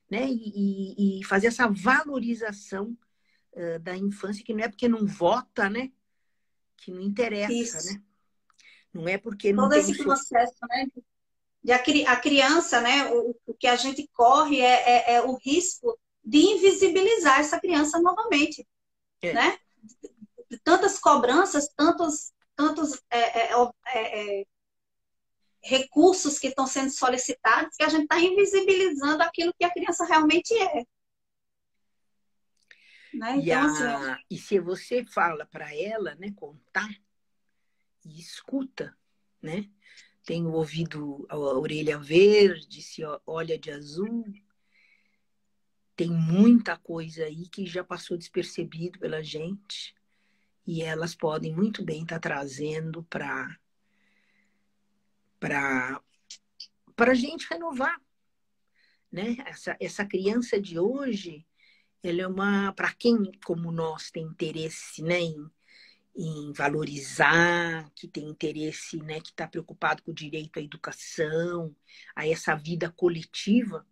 né? E fazer essa valorização da infância, que não é porque não vota, né? Que não interessa, Isso. né? Não é porque não todo tem esse processo, né? A criança, né? O que a gente corre é o risco de invisibilizar essa criança novamente, né? Tantas cobranças, tantos recursos que estão sendo solicitados, que a gente está invisibilizando aquilo que a criança realmente é. Né? Então, e se você fala para ela, né, contar e escuta, né? Tem o ouvido, a orelha verde, se olha de azul. Tem muita coisa aí que já passou despercebido pela gente e elas podem muito bem estar trazendo para a gente renovar, né? Essa criança de hoje, ela é para quem como nós tem interesse, né, em valorizar, que tem interesse, né, que está preocupado com o direito à educação, a essa vida coletiva.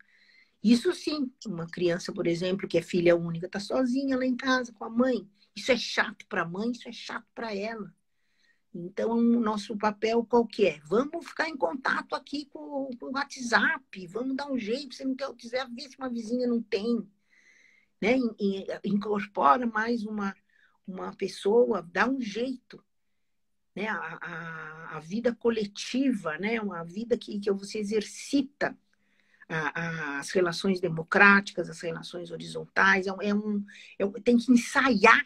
Isso sim, uma criança, por exemplo, que é filha única, está sozinha lá em casa com a mãe. Isso é chato para a mãe, isso é chato para ela. Então, o nosso papel qual que é? Vamos ficar em contato aqui com o WhatsApp, vamos dar um jeito, se não quiser ver se uma vizinha não tem. Né? Incorpora mais uma pessoa, dá um jeito. Né? A vida coletiva, né? Uma vida que você exercita as relações democráticas, as relações horizontais, tem que ensaiar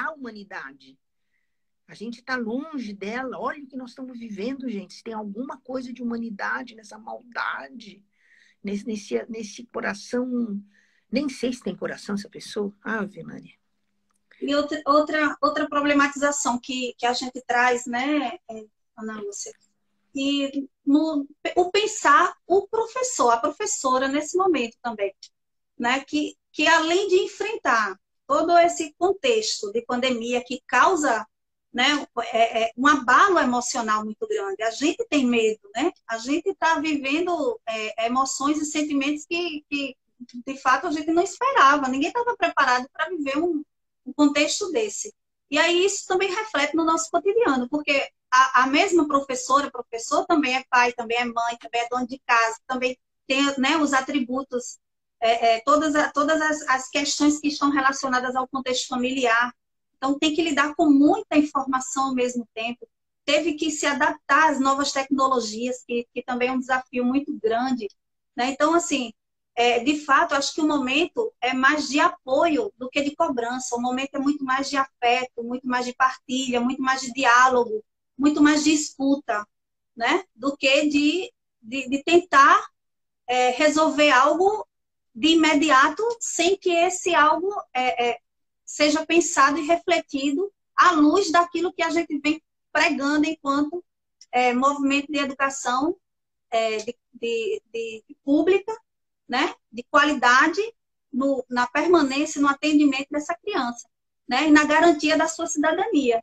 a humanidade. A gente está longe dela. Olha o que nós estamos vivendo, gente. Se tem alguma coisa de humanidade nessa maldade, nesse coração. Nem sei se tem coração essa pessoa. Ave Maria. E outra problematização que a gente traz, né, Ana Lúcia? E o pensar o professor, a professora nesse momento também, né? Que além de enfrentar todo esse contexto de pandemia que causa né, um abalo emocional muito grande. A gente tem medo, né? A gente está vivendo emoções e sentimentos que, de fato, a gente não esperava. Ninguém estava preparado para viver um contexto desse. E aí isso também reflete no nosso cotidiano, porque a mesma professor também é pai, também é mãe, também é dono de casa, também tem, né, os atributos, todas as questões que estão relacionadas ao contexto familiar. Então, tem que lidar com muita informação ao mesmo tempo. Teve que se adaptar às novas tecnologias, que também é um desafio muito grande, né? Então, assim, de fato, acho que o momento é mais de apoio do que de cobrança. O momento é muito mais de afeto, muito mais de partilha, muito mais de diálogo, muito mais de escuta, né? Do que de tentar resolver algo de imediato sem que esse algo seja pensado e refletido à luz daquilo que a gente vem pregando enquanto movimento de educação de pública, né? De qualidade na permanência, no atendimento dessa criança, né? E na garantia da sua cidadania,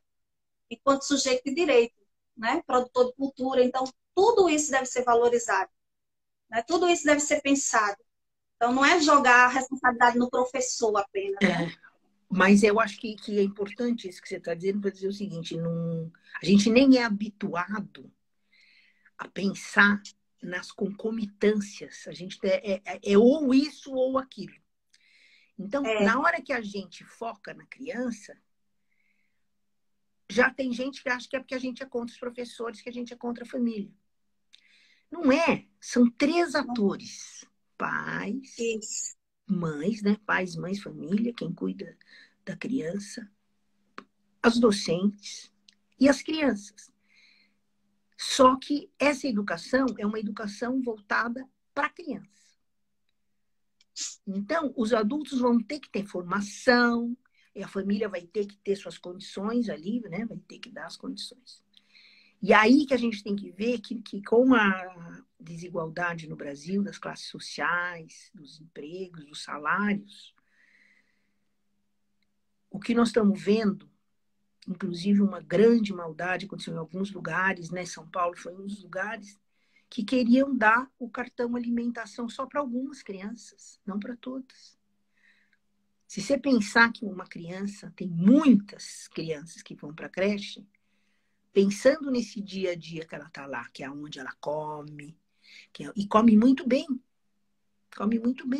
enquanto sujeito de direito, né? Produtor de cultura. Então, tudo isso deve ser valorizado, né? Tudo isso deve ser pensado. Então, não é jogar a responsabilidade no professor apenas, né? Mas eu acho que é importante isso que você está dizendo para dizer o seguinte, a gente nem é habituado a pensar nas concomitâncias. A gente é ou isso ou aquilo. Então, na hora que a gente foca na criança, já tem gente que acha que é porque a gente é contra os professores, que a gente é contra a família. Não é. São 3 atores. Pais, mães, né? Pais, mães, família, quem cuida da criança, as docentes e as crianças. Só que essa educação é uma educação voltada para a criança. Então, os adultos vão ter que ter formação, e a família vai ter que ter suas condições ali, né? Vai ter que dar as condições. E aí que a gente tem que ver que com a desigualdade no Brasil, das classes sociais, dos empregos, dos salários, o que nós estamos vendo, inclusive uma grande maldade aconteceu em alguns lugares, né? São Paulo foi um dos lugares que queriam dar o cartão alimentação só para algumas crianças, não para todas. Se você pensar que uma criança, tem muitas crianças que vão para a creche, pensando nesse dia a dia que ela está lá, que é onde ela come, e come muito bem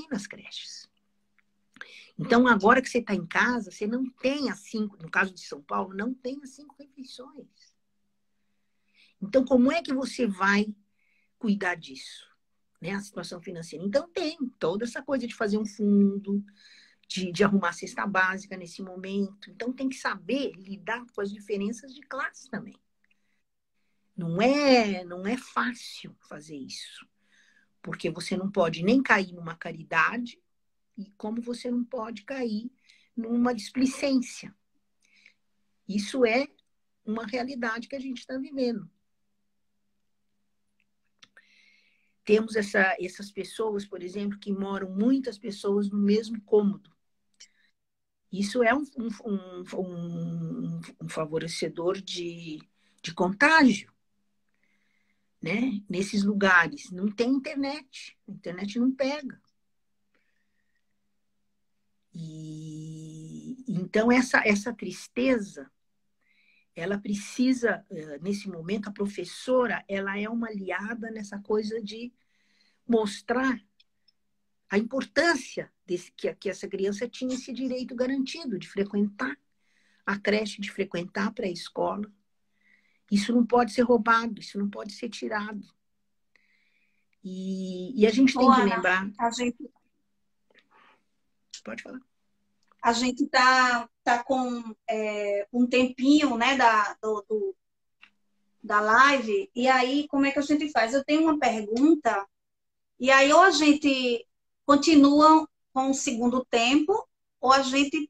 nas creches. Então, agora que você está em casa, você não tem as 5, no caso de São Paulo, não tem as 5 refeições. Então, como é que você vai cuidar disso? Né? A situação financeira. Então, tem toda essa coisa de fazer um fundo, de arrumar a cesta básica nesse momento. Então, tem que saber lidar com as diferenças de classe também. Não é fácil fazer isso. Porque você não pode nem cair numa caridade, e como você não pode cair numa displicência. Isso é uma realidade que a gente está vivendo. Temos essas pessoas, por exemplo, que moram muitas pessoas no mesmo cômodo. Isso é um favorecedor de contágio. Né? Nesses lugares não tem internet, a internet não pega. E então essa tristeza, ela precisa, nesse momento, a professora, ela é uma aliada nessa coisa de mostrar a importância que essa criança tinha esse direito garantido de frequentar a creche, de frequentar a pré-escola. Isso não pode ser roubado, isso não pode ser tirado. E a gente tem que lembrar... Pode falar. A gente tá com um tempinho, né, da live, e aí como é que a gente faz? Eu tenho uma pergunta, e aí ou a gente continua com o segundo tempo, ou a gente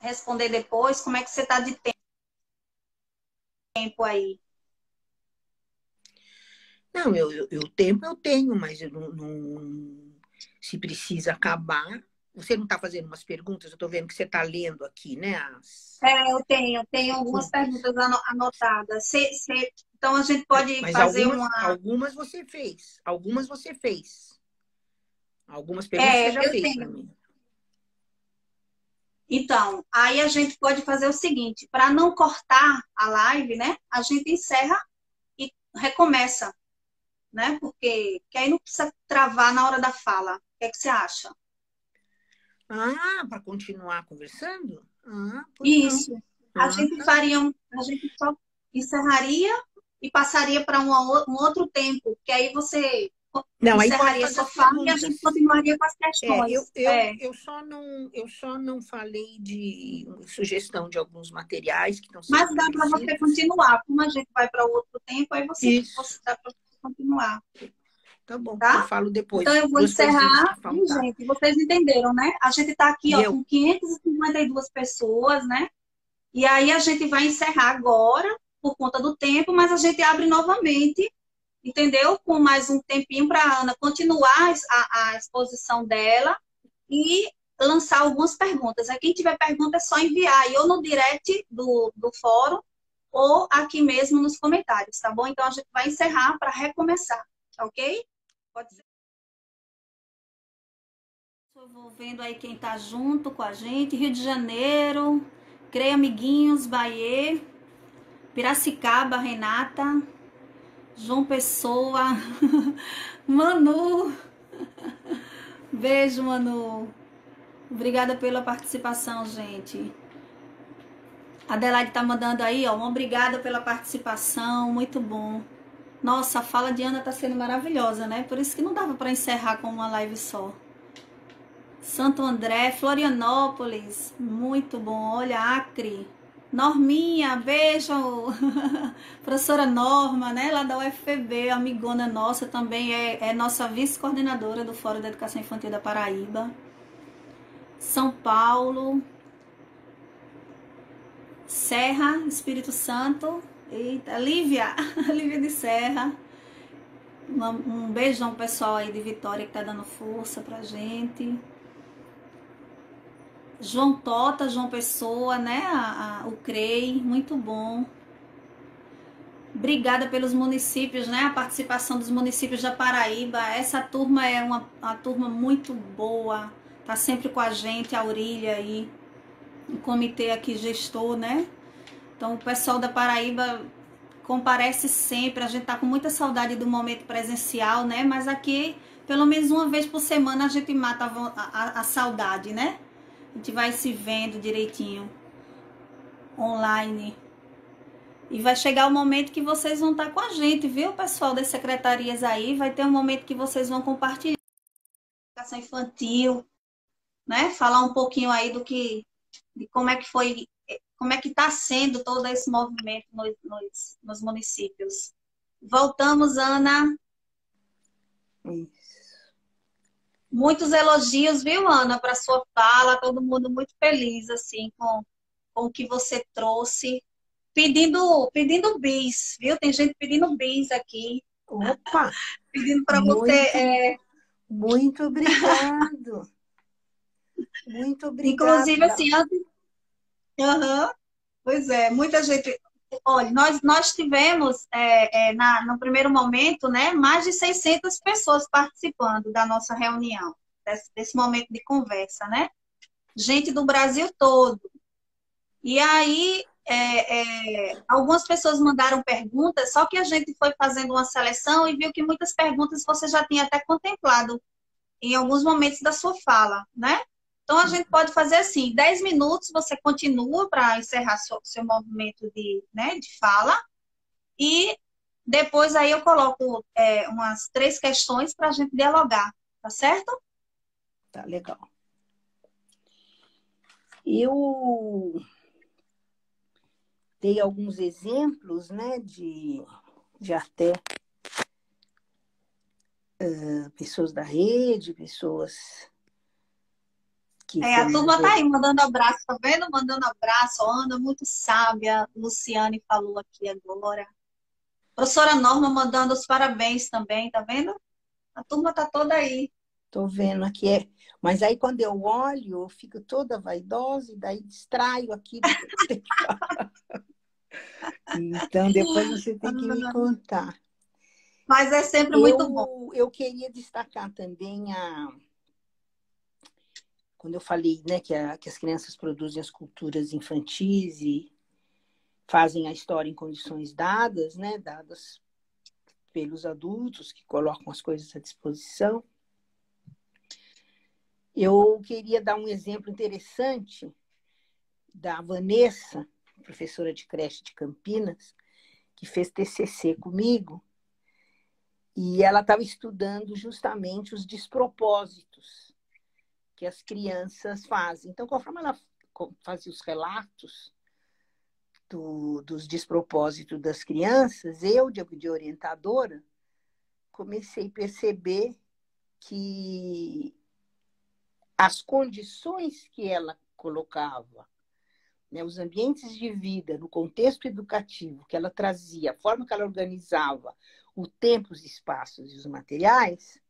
responder depois. Como é que você está de tempo aí? Não, tempo eu tenho, mas eu não, se precisa acabar, Você não está fazendo umas perguntas? Eu estou vendo que você está lendo aqui, né? Eu tenho algumas perguntas anotadas. Então, a gente pode Mas fazer algumas você fez. Algumas você fez. Algumas perguntas você já eu fez para tenho. mim. Então, aí a gente pode fazer o seguinte, para não cortar a live, né? A gente encerra e recomeça, né? Porque que aí não precisa travar na hora da fala. O que é que você acha? Ah, para continuar conversando? Ah, pois não. Isso. A Ah, gente tá. faria, a gente só encerraria e passaria para um outro tempo, que aí você Não, aí pode encerraria fazer sua as fala e a gente perguntas. continuaria com as questões. Eu só não falei de sugestão de alguns materiais que estão Mas sendo dá para você produzidos. continuar. Como a gente vai para outro tempo, aí você Isso, dá para continuar, tá bom. Eu tá? falo Então, depois. eu vou Duas coisinhas encerrar. que E, faltaram. gente, vocês entenderam, né? A gente está aqui, E ó, eu? com 552 pessoas, né? E aí a gente vai encerrar agora, por conta do tempo, mas a gente abre novamente, entendeu? Com mais um tempinho para a Ana continuar a exposição dela e lançar algumas perguntas. Aí, quem tiver pergunta é só enviar aí, ou no direct do fórum, ou aqui mesmo nos comentários, tá bom? Então, a gente vai encerrar para recomeçar, tá ok? Pode ser. Eu vou vendo aí quem tá junto com a gente. Rio de Janeiro, Creia Amiguinhos, Bahia, Piracicaba, Renata, João Pessoa, Manu. Beijo, Manu. Obrigada pela participação, gente. A Adelaide tá mandando aí, ó, obrigada pela participação, muito bom. Nossa, a fala de Ana tá sendo maravilhosa, né? Por isso que não dava para encerrar com uma live só. Santo André, Florianópolis, muito bom. Olha, Acre. Norminha, beijo. Professora Norma, né? Lá da UFPB, amigona nossa, também é nossa vice-coordenadora do Fórum da Educação Infantil da Paraíba. São Paulo. Serra, Espírito Santo. Eita, Lívia, Lívia de Serra. Um beijão pessoal aí de Vitória que tá dando força pra gente. João Tota, João Pessoa, né? O CREI, muito bom. Obrigada pelos municípios, né? A participação dos municípios da Paraíba. Essa turma é uma turma muito boa. Tá sempre com a gente, a Aurília aí, o comitê aqui gestor, né? Então, o pessoal da Paraíba comparece sempre. A gente tá com muita saudade do momento presencial, né? Mas aqui, pelo menos uma vez por semana, a gente mata a saudade, né? A gente vai se vendo direitinho online. E vai chegar o momento que vocês vão estar com a gente, viu, pessoal das secretarias aí? Vai ter um momento que vocês vão compartilhar educação infantil, né? Falar um pouquinho aí de como é que foi, como é que está sendo todo esse movimento nos municípios. Voltamos, Ana. Muitos elogios, viu, Ana, para sua fala. Todo mundo muito feliz, assim, com o que você trouxe. Pedindo bis, viu? Tem gente pedindo bis aqui. Opa! Pedindo para você. Muito obrigado. Muito obrigado. Inclusive, assim, antes. Uhum. Pois é, muita gente. Olha, nós tivemos, no primeiro momento, né, mais de 600 pessoas participando da nossa reunião, desse momento de conversa, né? Gente do Brasil todo. E aí, algumas pessoas mandaram perguntas, só que a gente foi fazendo uma seleção e viu que muitas perguntas você já tinha até contemplado em alguns momentos da sua fala, né? Então, a gente pode fazer assim, 10 minutos você continua para encerrar seu movimento de fala e depois aí eu coloco umas 3 questões para a gente dialogar, tá certo? Tá, legal. Eu dei alguns exemplos, né, de até pessoas da rede, pessoas que A turma tá aí mandando abraço, tá vendo? Mandando abraço, Ana, muito sábia. Luciane falou aqui agora. Professora Norma mandando os parabéns também, tá vendo? A turma tá toda aí. Tô vendo aqui. Mas aí, quando eu olho, eu fico toda vaidosa e daí distraio aquilo que eu tenho que falar. Então, depois você tem que me contar. Mas é sempre muito bom. Eu queria destacar também quando eu falei, né, que as crianças produzem as culturas infantis e fazem a história em condições dadas, né, dadas pelos adultos que colocam as coisas à disposição. Eu queria dar um exemplo interessante da Vanessa, professora de creche de Campinas, que fez TCC comigo, e ela estava estudando justamente os despropósitos que as crianças fazem. Então, conforme ela fazia os relatos dos despropósitos das crianças, eu, de orientadora, comecei a perceber que as condições que ela colocava, né, os ambientes de vida, no contexto educativo que ela trazia, a forma que ela organizava o tempo, os espaços e os materiais,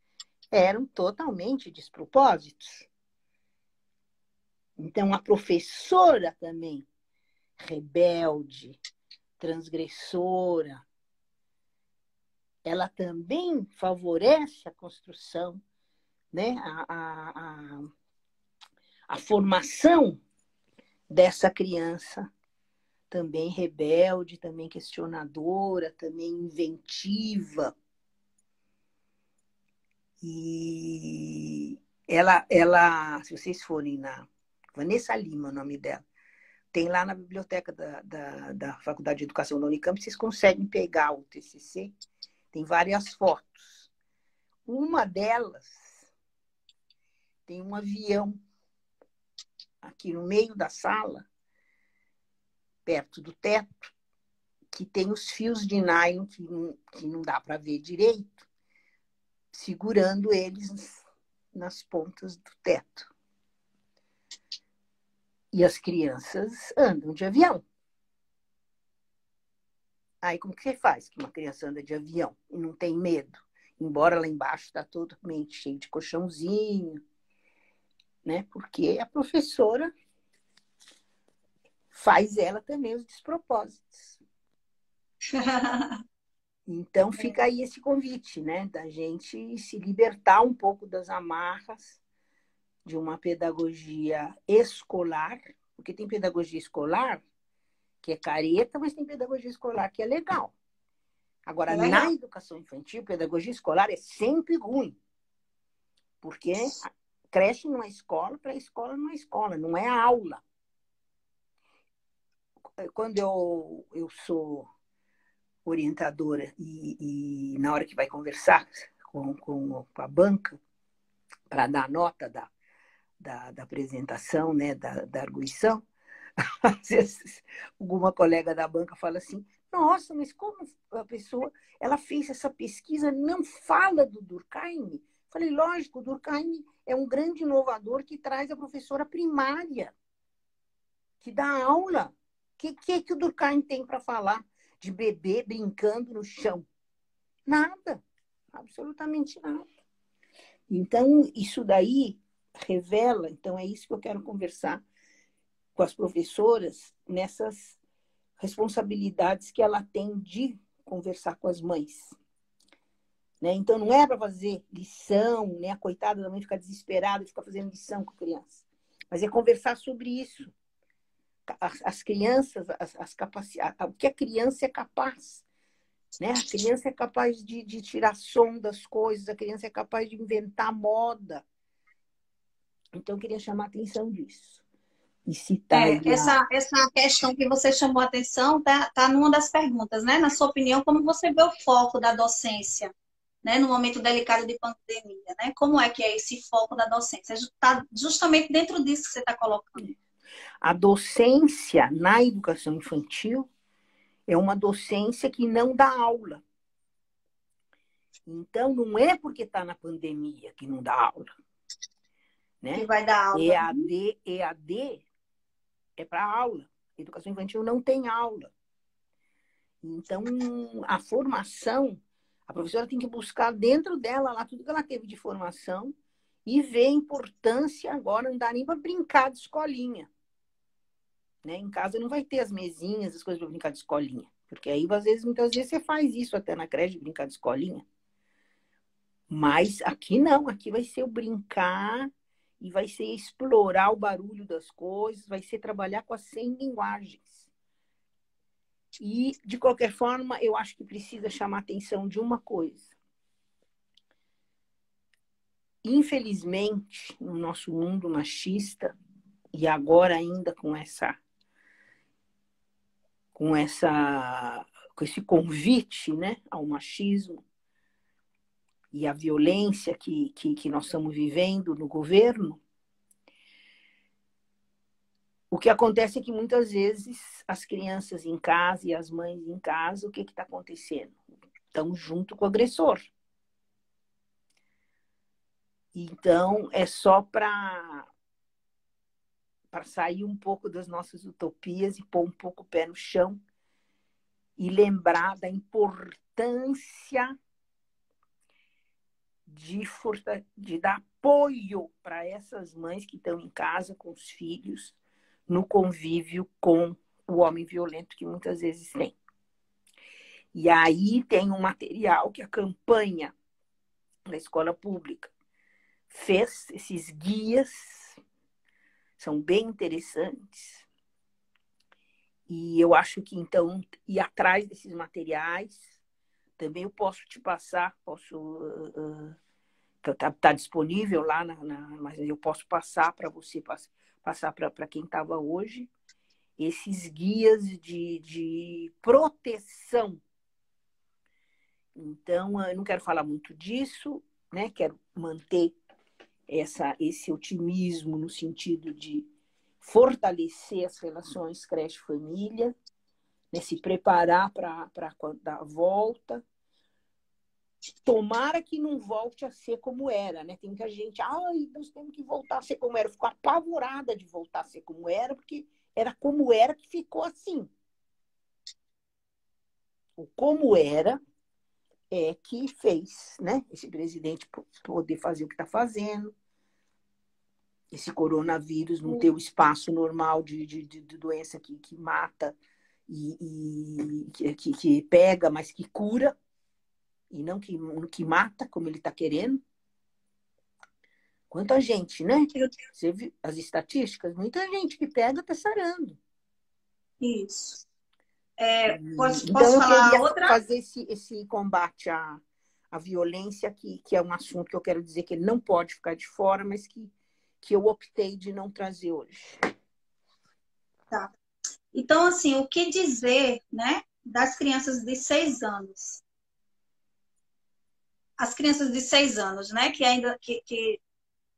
eram totalmente despropósitos. Então, a professora também, rebelde, transgressora, ela também favorece a construção, né, a formação dessa criança também rebelde, também questionadora, também inventiva. E ela, se vocês forem na Vanessa Lima, o nome dela, tem lá na biblioteca da Faculdade de Educação da Unicamp, vocês conseguem pegar o TCC, tem várias fotos. Uma delas tem um avião aqui no meio da sala, perto do teto, que tem os fios de nylon que não dá para ver direito, segurando eles nas pontas do teto. E as crianças andam de avião. Aí como que você faz que uma criança anda de avião e não tem medo? Embora lá embaixo está totalmente cheio de colchãozinho, né? Porque a professora faz ela também os despropósitos. Então fica aí esse convite, né? Da gente se libertar um pouco das amarras de uma pedagogia escolar, porque tem pedagogia escolar que é careta, mas tem pedagogia escolar que é legal. Agora, na educação infantil, pedagogia escolar é sempre ruim, porque a creche não é escola, pré-escola não é escola, não é aula. Quando eu sou orientadora e na hora que vai conversar com a banca para dar nota da apresentação, né, da arguição, às vezes alguma colega da banca fala assim: nossa, mas como a pessoa ela fez essa pesquisa, não fala do Durkheim? Falei, lógico, o Durkheim é um grande inovador que traz a professora primária, que dá aula. O que o Durkheim tem para falar de bebê brincando no chão? Nada, absolutamente nada. Então, isso daí revela, então é isso que eu quero conversar com as professoras nessas responsabilidades que ela tem de conversar com as mães. Né? Então, não é para fazer lição, né? A coitada da mãe ficar desesperada e ficar fazendo lição com a criança. Mas é conversar sobre isso. As crianças, as capacidades, o que a criança é capaz. Né? A criança é capaz de tirar som das coisas, a criança é capaz de inventar moda. Então, eu queria chamar a atenção disso. E citar essa questão que você chamou a atenção tá numa das perguntas, né? Na sua opinião, como você vê o foco da docência, né? No momento delicado de pandemia, né? Como é que é esse foco da docência? Está justamente dentro disso que você está colocando. A docência na educação infantil é uma docência que não dá aula. Então, não é porque está na pandemia que não dá aula. Né? Que vai dar aula. EAD é para aula. Educação infantil não tem aula. Então, a formação, a professora tem que buscar dentro dela lá tudo que ela teve de formação e ver a importância agora, não dá nem para brincar de escolinha. Né? Em casa não vai ter as mesinhas, as coisas para brincar de escolinha. Porque aí, muitas vezes, você faz isso até na creche, brincar de escolinha. Mas aqui não, aqui vai ser o brincar e vai ser explorar o barulho das coisas, vai ser trabalhar com as 100 linguagens. E, de qualquer forma, eu acho que precisa chamar a atenção de uma coisa. Infelizmente, no nosso mundo machista, e agora ainda com esse convite, né, ao machismo e à violência que nós estamos vivendo no governo, o que acontece é que muitas vezes as crianças em casa e as mães em casa, o que está acontecendo? Estão junto com o agressor. Então, é só para sair um pouco das nossas utopias e pôr um pouco o pé no chão e lembrar da importância de dar apoio para essas mães que estão em casa com os filhos, no convívio com o homem violento que muitas vezes tem. E aí tem um material que a campanha da escola pública fez, esses guias, são bem interessantes. E eu acho que, então, ir atrás desses materiais, também eu posso te passar, tá disponível lá, mas eu posso passar para você, passar para quem estava hoje, esses guias de proteção. Então, eu não quero falar muito disso, né? Quero manter esse otimismo no sentido de fortalecer as relações creche-família, né? Se preparar para dar a volta. Tomara que não volte a ser como era, né? Tem muita gente, nós temos que voltar a ser como era. Eu fico apavorada de voltar a ser como era, porque era como era que ficou assim. O como era é que fez, né? Esse presidente poder fazer o que está fazendo, esse coronavírus não ter o espaço normal de doença que mata e que pega, mas que cura, e não que mata, como ele está querendo. Quanta gente, né? Você viu as estatísticas? Muita gente que pega está sarando. Isso. Então, Posso eu falar queria outra? fazer esse combate à violência, que é um assunto que eu quero dizer que ele não pode ficar de fora, mas que eu optei de não trazer hoje. Tá. Então, assim, o que dizer, né, das crianças de 6 anos? As crianças de 6 anos, né, que ainda que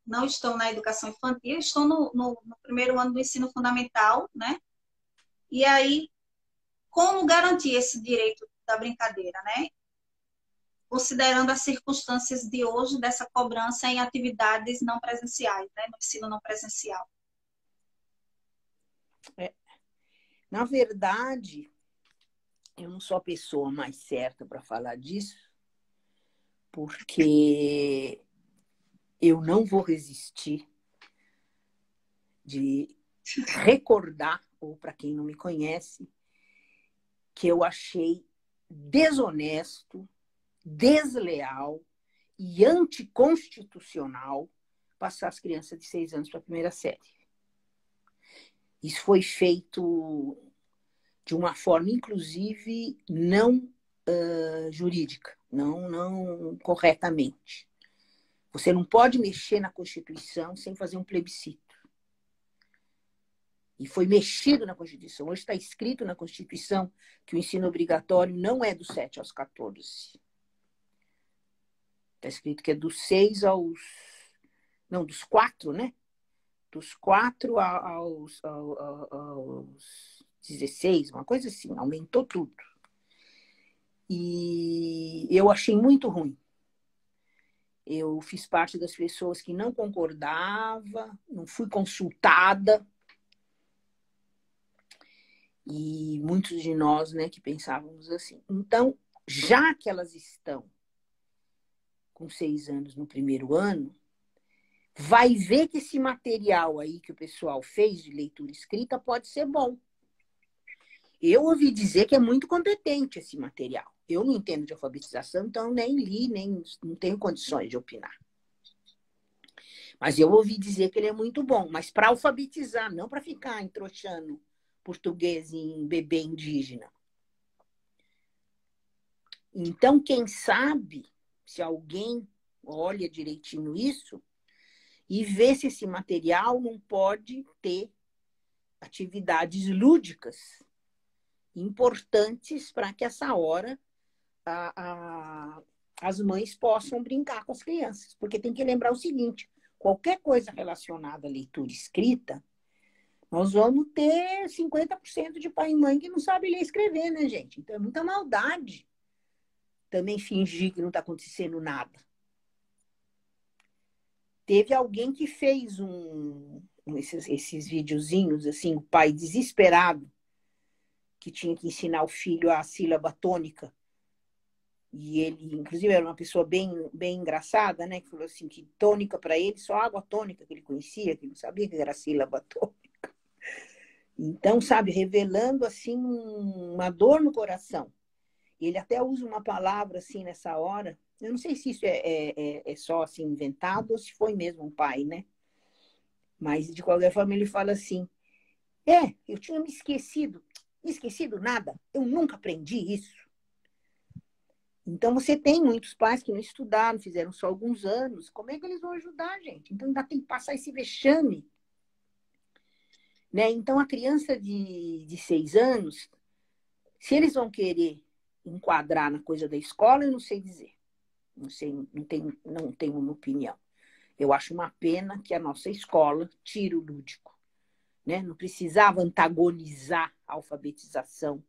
não estão na educação infantil, estão no primeiro ano do ensino fundamental, né? E aí, como garantir esse direito da brincadeira, né? Considerando as circunstâncias de hoje dessa cobrança em atividades não presenciais, né? No ensino não presencial. Na verdade, eu não sou a pessoa mais certa para falar disso, porque eu não vou resistir de recordar, ou para quem não me conhece, que eu achei desonesto, desleal e anticonstitucional passar as crianças de 6 anos para a primeira série. Isso foi feito de uma forma, inclusive, não jurídica, não corretamente. Você não pode mexer na Constituição sem fazer um plebiscito. E foi mexido na Constituição. Hoje está escrito na Constituição que o ensino obrigatório não é dos 7 aos 14. Está escrito que é dos 6 aos... Não, dos 4, né? Dos 4 aos 16, uma coisa assim. Aumentou tudo. E eu achei muito ruim. Eu fiz parte das pessoas que não concordava, não fui consultada. E muitos de nós, né, que pensávamos assim. Então, já que elas estão com 6 anos no primeiro ano, vai ver que esse material aí que o pessoal fez de leitura escrita pode ser bom. Eu ouvi dizer que é muito competente esse material. Eu não entendo de alfabetização, então nem li, nem não tenho condições de opinar. Mas eu ouvi dizer que ele é muito bom, mas para alfabetizar, não para ficar entroxando português em bebê indígena. Então, quem sabe, se alguém olha direitinho isso e vê se esse material não pode ter atividades lúdicas importantes para que essa hora as mães possam brincar com as crianças. Porque tem que lembrar o seguinte, qualquer coisa relacionada à leitura escrita, nós vamos ter 50% de pai e mãe que não sabe ler e escrever, né, gente? Então é muita maldade também fingir que não está acontecendo nada. Teve alguém que fez esses videozinhos, assim, o pai desesperado, que tinha que ensinar o filho a sílaba tônica. E ele, inclusive, era uma pessoa bem engraçada, né? Que falou assim, que tônica para ele, só água tônica que ele conhecia, que não sabia que era sílaba tônica. Então, sabe, revelando, assim, uma dor no coração. Ele até usa uma palavra, assim, nessa hora. Eu não sei se isso é só, assim, inventado ou se foi mesmo um pai, né? Mas, de qualquer forma, ele fala assim, eu tinha me esquecido. Esquecido nada. Eu nunca aprendi isso. Então, você tem muitos pais que não estudaram, fizeram só alguns anos. Como é que eles vão ajudar, gente? Então, ainda tem que passar esse vexame. Né? Então, a criança de 6 anos, se eles vão querer enquadrar na coisa da escola, eu não sei dizer. Não sei, não tenho uma opinião. Eu acho uma pena que a nossa escola tire o lúdico. Né? Não precisava antagonizar a alfabetização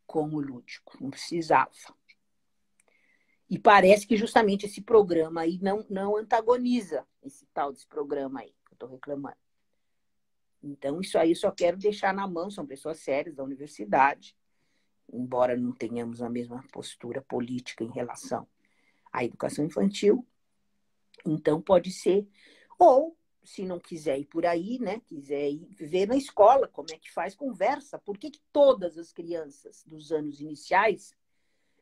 com o lúdico. Não precisava. E parece que justamente esse programa aí não antagoniza esse tal desse programa aí que eu estou reclamando. Então, isso aí eu só quero deixar na mão, são pessoas sérias da universidade, embora não tenhamos a mesma postura política em relação à educação infantil. Então, pode ser, ou, se não quiser ir por aí, né, quiser ir ver na escola como é que faz conversa, por que todas as crianças dos anos iniciais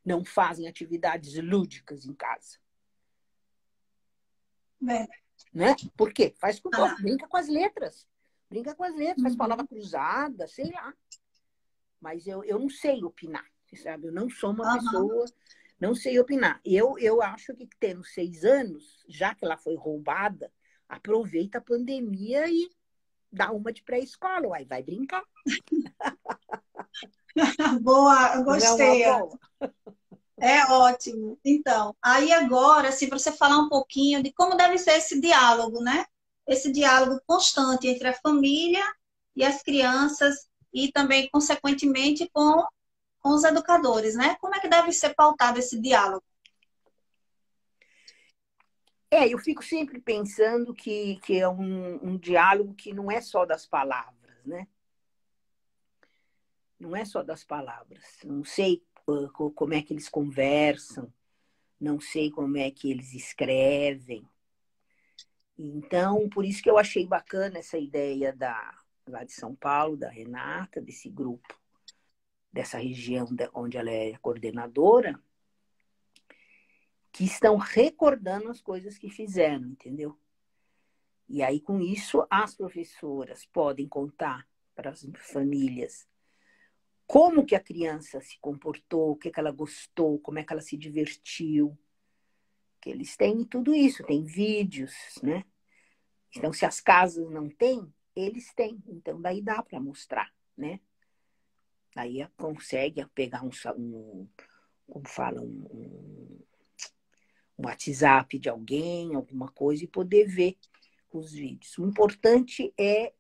não fazem atividades lúdicas em casa? Bem. Né? Por quê? Faz com todo, brinca com as letras. Brinca com as letras, faz palavra cruzada, sei lá. Mas eu não sei opinar, sabe? Eu não sou uma pessoa, não sei opinar. Eu acho que tendo 6 anos, já que ela foi roubada, aproveita a pandemia e dá uma de pré-escola, uai, vai brincar. Boa, eu gostei. Não é uma boa? É ótimo. Então, aí agora, se você falar um pouquinho de como deve ser esse diálogo, né? Esse diálogo constante entre a família e as crianças e também, consequentemente, com os educadores, né? Como é que deve ser pautado esse diálogo? Eu fico sempre pensando que é um diálogo que não é só das palavras, né? Não é só das palavras. Não sei como é que eles conversam, não sei como é que eles escrevem. Então, por isso que eu achei bacana essa ideia lá de São Paulo, da Renata, desse grupo, dessa região onde ela é coordenadora, que estão recordando as coisas que fizeram, entendeu? E aí, com isso, as professoras podem contar para as famílias como que a criança se comportou, o que ela gostou, como é que ela se divertiu. Que eles têm tudo isso, tem vídeos, né? Então, se as casas não têm, eles têm. Então, daí dá para mostrar, né? Aí consegue pegar como fala, um WhatsApp de alguém, alguma coisa, e poder ver os vídeos. O importante é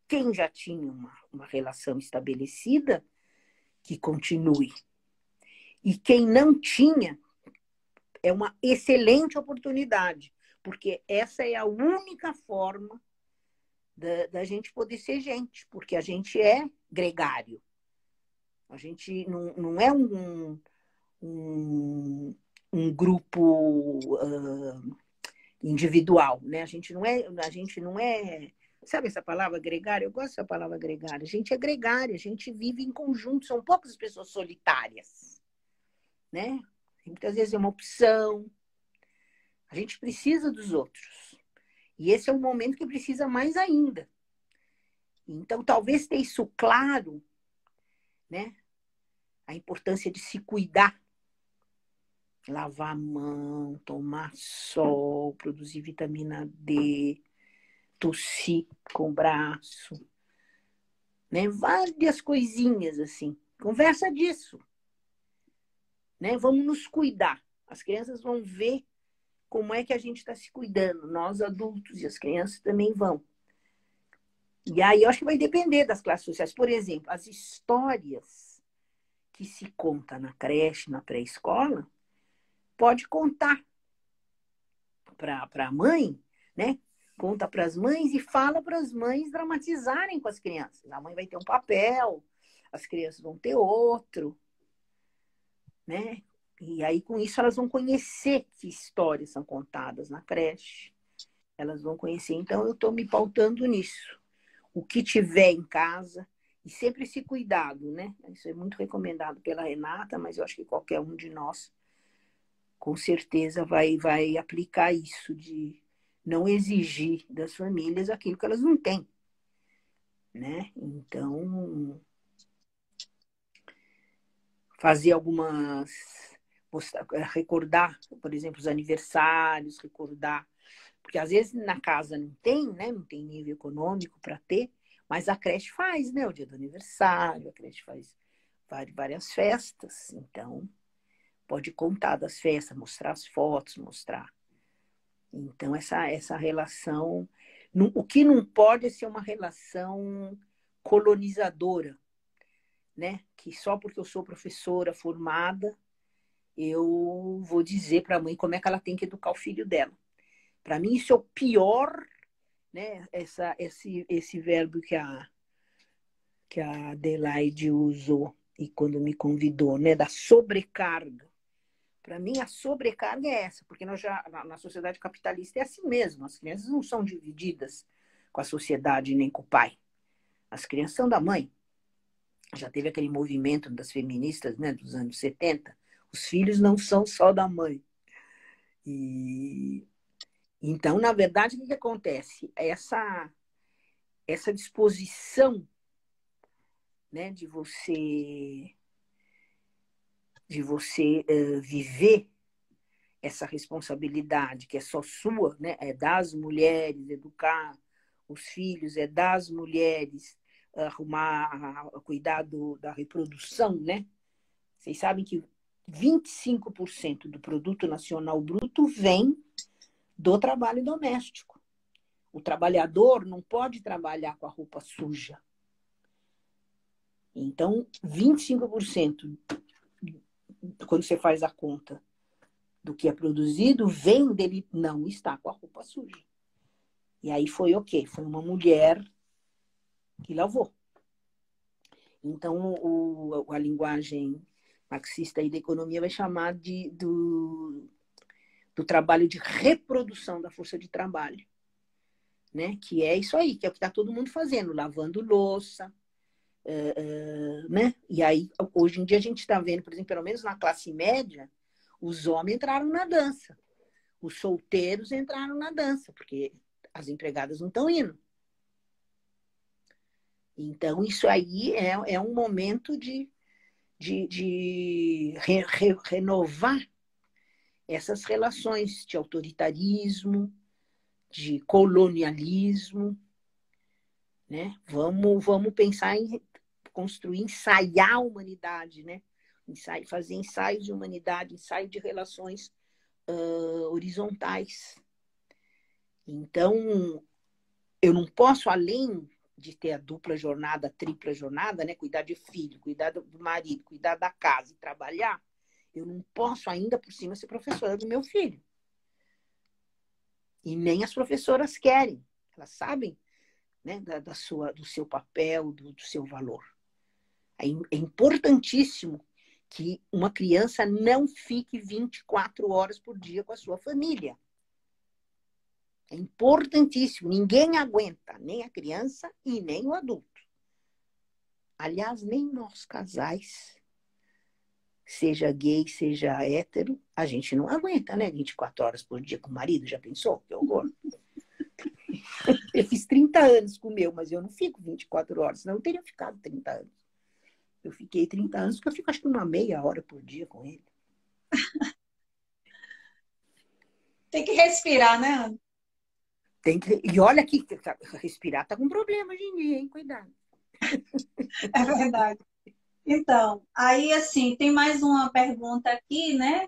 quem já tinha uma relação estabelecida, que continue. E quem não tinha, é uma excelente oportunidade, porque essa é a única forma da gente poder ser gente, porque a gente é gregário. A gente não é um grupo individual, né? A gente não é, sabe essa palavra gregária? Eu gosto dessa palavra gregária. A gente é gregária, a gente vive em conjunto, são poucas as pessoas solitárias, né? Muitas vezes é uma opção. A gente precisa dos outros. E esse é um momento que precisa mais ainda. Então, talvez ter isso claro, né? A importância de se cuidar. Lavar a mão, tomar sol, produzir vitamina D, tossir com o braço, né? Várias coisinhas assim. Conversa disso, né? Vamos nos cuidar. As crianças vão ver como é que a gente está se cuidando, nós adultos e as crianças também vão. E aí eu acho que vai depender das classes sociais. Por exemplo, as histórias que se conta na creche, na pré-escola, pode contar para a mãe, né? Conta para as mães e fala para as mães dramatizarem com as crianças. A mãe vai ter um papel, as crianças vão ter outro, né? E aí, com isso, elas vão conhecer que histórias são contadas na creche. Elas vão conhecer. Então, eu estou me pautando nisso. O que tiver em casa, e sempre esse cuidado, né? Isso é muito recomendado pela Renata, mas eu acho que qualquer um de nós, com certeza, vai aplicar isso de não exigir das famílias aquilo que elas não têm, né? Então, fazer algumas... recordar, por exemplo, os aniversários, recordar... Porque às vezes na casa não tem, né? Não tem nível econômico para ter, mas a creche faz, né? O dia do aniversário, a creche faz várias festas, então pode contar das festas, mostrar as fotos, mostrar. Então, essa relação... O que não pode é ser uma relação colonizadora, né? Que só porque eu sou professora formada, eu vou dizer para a mãe como é que ela tem que educar o filho dela. Para mim, isso é o pior, né? Esse verbo que a Adelaide usou e quando me convidou, né? Da sobrecarga. Para mim, a sobrecarga é essa, porque nós já, na sociedade capitalista é assim mesmo. As crianças não são divididas com a sociedade nem com o pai. As crianças são da mãe. Já teve aquele movimento das feministas, né, dos anos 70. Os filhos não são só da mãe. Então, na verdade, o que acontece? Essa disposição, né, de você viver essa responsabilidade que é só sua, né? É das mulheres educar os filhos, é das mulheres cuidar da reprodução, né? Vocês sabem que 25% do produto nacional bruto vem do trabalho doméstico. O trabalhador não pode trabalhar com a roupa suja. Então, 25%, quando você faz a conta do que é produzido, vem dele não estar com a roupa suja. E aí foi o quê? Foi uma mulher que lavou. Então, a linguagem marxista aí da economia vai chamar do trabalho de reprodução da força de trabalho, né? Que é isso aí, que é o que está todo mundo fazendo, lavando louça, né? E aí, hoje em dia, a gente está vendo, por exemplo, pelo menos na classe média, os homens entraram na dança. Os solteiros entraram na dança, porque as empregadas não estão indo. Então, isso aí é um momento de renovar essas relações de autoritarismo, de colonialismo, né? Vamos pensar em construir, ensaiar a humanidade, né? Fazer ensaios de humanidade, ensaio de relações horizontais. Então, eu não posso, além de ter a dupla jornada, a tripla jornada, né? Cuidar de filho, cuidar do marido, cuidar da casa e trabalhar, eu não posso ainda por cima ser professora do meu filho. E nem as professoras querem. Elas sabem, né, do seu papel, do seu valor. É importantíssimo que uma criança não fique 24 horas por dia com a sua família. É importantíssimo. Ninguém aguenta, nem a criança e nem o adulto. Aliás, nem nós casais, seja gay, seja hétero, a gente não aguenta, né? 24 horas por dia com o marido, já pensou? Que horror. Eu fiz 30 anos com o meu, mas eu não fico 24 horas, senão eu teria ficado 30 anos. Eu fiquei 30 anos porque eu fico acho que uma meia hora por dia com ele. Tem que respirar, né, Ana? Tem que... E olha aqui, respirar tá com problema hoje em dia, hein? Cuidado. É verdade. Então, aí, assim, tem mais uma pergunta aqui, né?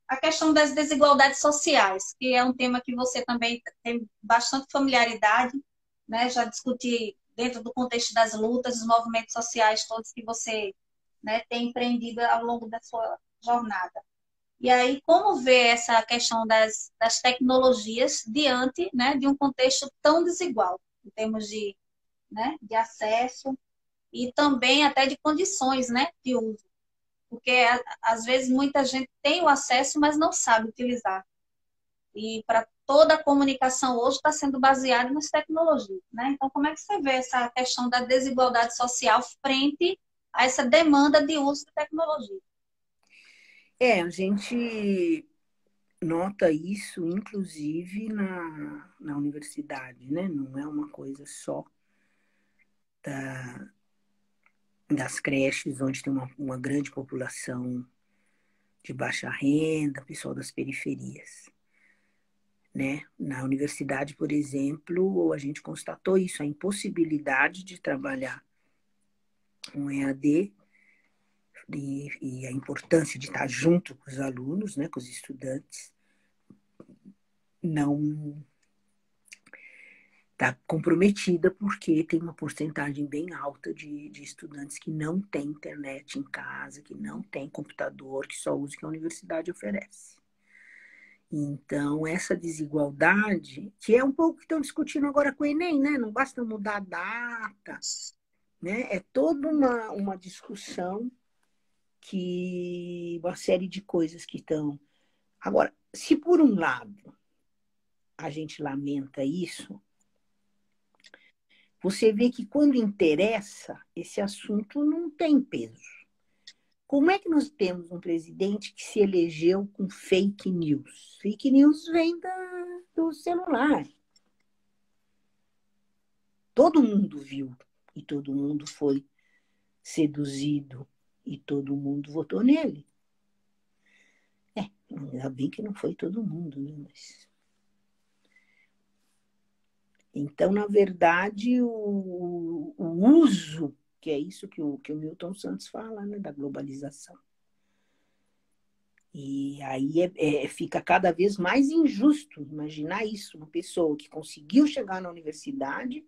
A questão das desigualdades sociais, que é um tema que você também tem bastante familiaridade, né? Já discuti dentro do contexto das lutas, dos movimentos sociais todos que você, né, tem empreendido ao longo da sua jornada. E aí, como vê essa questão das tecnologias diante, né, de um contexto tão desigual, em termos de, né, de acesso e também até de condições, né, de uso? Porque, às vezes, muita gente tem o acesso, mas não sabe utilizar. E para toda a comunicação hoje está sendo baseada nas tecnologias, né? Então, como é que você vê essa questão da desigualdade social frente a essa demanda de uso de tecnologia? A gente nota isso, inclusive, na universidade, né? Não é uma coisa só das creches, onde tem uma grande população de baixa renda, pessoal das periferias, né? Na universidade, por exemplo, a gente constatou isso, a impossibilidade de trabalhar um EAD e a importância de estar junto com os alunos, né, com os estudantes, não está comprometida porque tem uma porcentagem bem alta de estudantes que não têm internet em casa, que não têm computador, que só usam o que a universidade oferece. Então, essa desigualdade, que é um pouco que estão discutindo agora com o Enem, né? Não basta mudar a data, né? É toda uma discussão uma série de coisas que estão... Agora, se por um lado a gente lamenta isso, você vê que quando interessa, esse assunto não tem peso. Como é que nós temos um presidente que se elegeu com fake news? Fake news vem do celular. Todo mundo viu e todo mundo foi seduzido e todo mundo votou nele. Ainda bem que não foi todo mundo, né? Então, na verdade, o uso, que é isso que o Milton Santos fala, né, da globalização. E aí fica cada vez mais injusto imaginar isso. Uma pessoa que conseguiu chegar na universidade,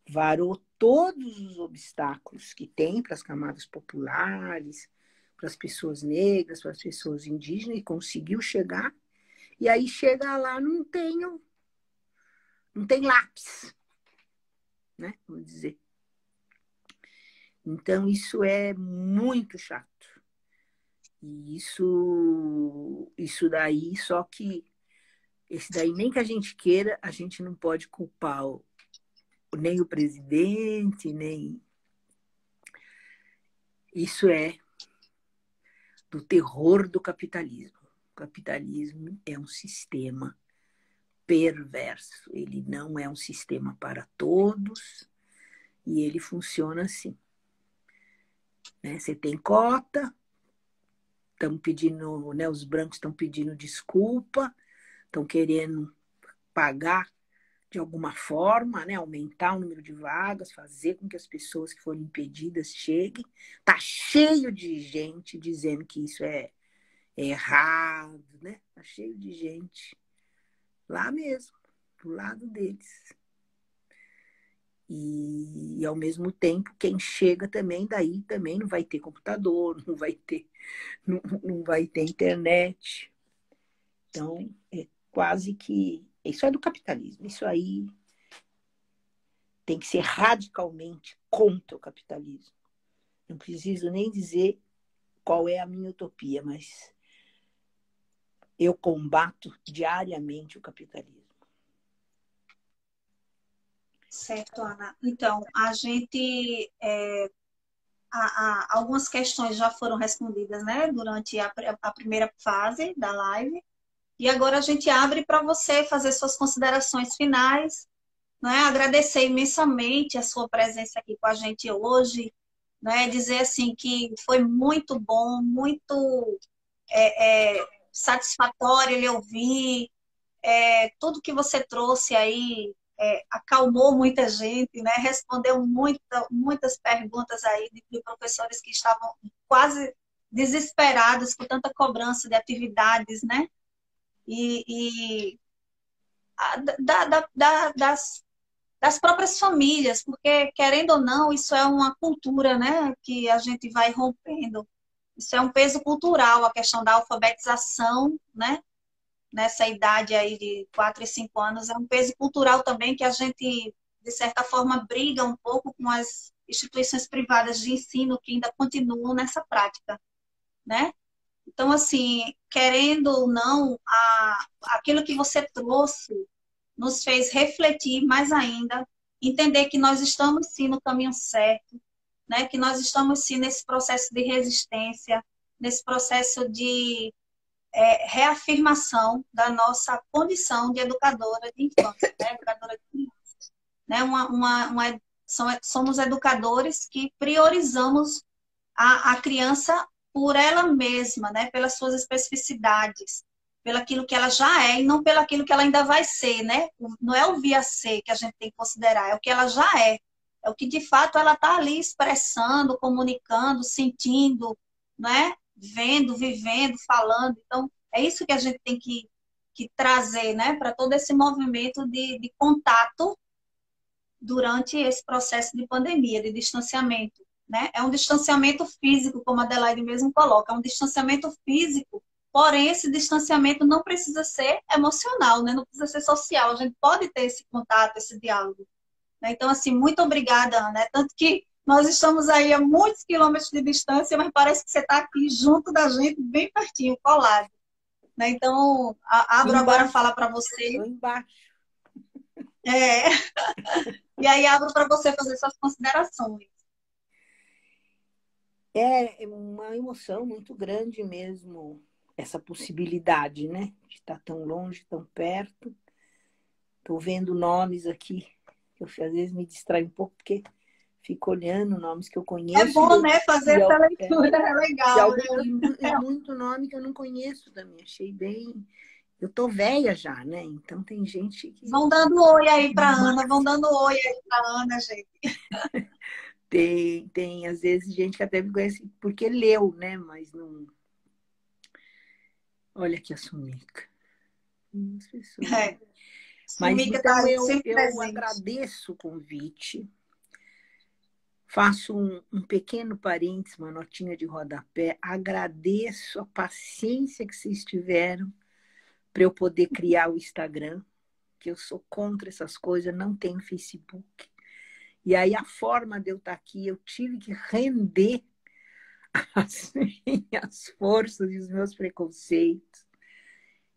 varou todos os obstáculos que tem para as camadas populares, para as pessoas negras, para as pessoas indígenas, e conseguiu chegar. E aí chega lá, não tem lápis, né? Vamos dizer. Então, isso é muito chato. E isso daí, só que esse daí, nem que a gente queira, a gente não pode culpar nem o presidente, nem... Isso é do terror do capitalismo. O capitalismo é um sistema perverso. Ele não é um sistema para todos e ele funciona assim. Né? Você tem cota, estão pedindo, né, os brancos estão pedindo desculpa, estão querendo pagar de alguma forma, né, aumentar o número de vagas, fazer com que as pessoas que foram impedidas cheguem. Está cheio de gente dizendo que isso é errado, né? Está cheio de gente lá mesmo, do lado deles. E ao mesmo tempo, quem chega também, daí também não vai ter computador, não vai ter internet. Então, é quase que... Isso é do capitalismo. Isso aí tem que ser radicalmente contra o capitalismo. Não preciso nem dizer qual é a minha utopia, mas eu combato diariamente o capitalismo. Certo, Ana. Então, a gente, algumas questões já foram respondidas, né, durante a primeira fase da live. E agora a gente abre para você fazer suas considerações finais, né? Agradecer imensamente a sua presença aqui com a gente hoje, né? Dizer assim que foi muito bom, muito satisfatório lhe ouvir, tudo que você trouxe aí acalmou muita gente, né? Respondeu muitas perguntas aí de professores que estavam quase desesperados com tanta cobrança de atividades, né? E das próprias famílias, porque, querendo ou não, isso é uma cultura, né, que a gente vai rompendo. Isso é um peso cultural, a questão da alfabetização, né, nessa idade aí de 4 e 5 anos, é um peso cultural também que a gente, de certa forma, briga um pouco com as instituições privadas de ensino que ainda continuam nessa prática, né? Então, assim, querendo ou não, aquilo que você trouxe nos fez refletir mais ainda, entender que nós estamos sim no caminho certo, né? Que nós estamos sim nesse processo de resistência, nesse processo de reafirmação da nossa condição de educadora de infância, né? Educadora de criança, né? Somos educadores que priorizamos a criança por ela mesma, né? Pelas suas especificidades, pelaquilo que ela já é e não pelaquilo que ela ainda vai ser, né? Não é o vir ser que a gente tem que considerar, é o que ela já é. É o que de fato ela está ali expressando, comunicando, sentindo, né? Vendo, vivendo, falando. Então, é isso que a gente tem que trazer, né? Para todo esse movimento de contato durante esse processo de pandemia, de distanciamento, né? É um distanciamento físico, como a Adelaide mesmo coloca, é um distanciamento físico, porém esse distanciamento não precisa ser emocional, né? Não precisa ser social, a gente pode ter esse contato, esse diálogo, né? Então, assim, muito obrigada, Ana, tanto que nós estamos aí a muitos quilômetros de distância, mas parece que você está aqui junto da gente, bem pertinho, colado, né? Então, abro agora a fala para você. Embaixo. É. E aí abro para você fazer suas considerações. É uma emoção muito grande mesmo, essa possibilidade, né? De estar tão longe, tão perto. Estou vendo nomes aqui, que eu às vezes me distraio um pouco, porque fico olhando nomes que eu conheço. É bom, né? Fazer essa leitura, é legal. E muito nome que eu não conheço também, achei bem... Eu tô velha já, né? Então tem gente que... Vão dando oi aí para Ana, vão dando oi aí para Ana, gente. Tem, às vezes, gente que até me conhece porque leu, né? Mas não... Olha aqui a Sumica. Mas Sumica então tá eu agradeço o convite. Faço um pequeno parênteses, uma notinha de rodapé. Agradeço a paciência que vocês tiveram para eu poder criar o Instagram, que eu sou contra essas coisas, não tenho Facebook. E aí a forma de eu estar aqui, eu tive que render as minhas forças e os meus preconceitos.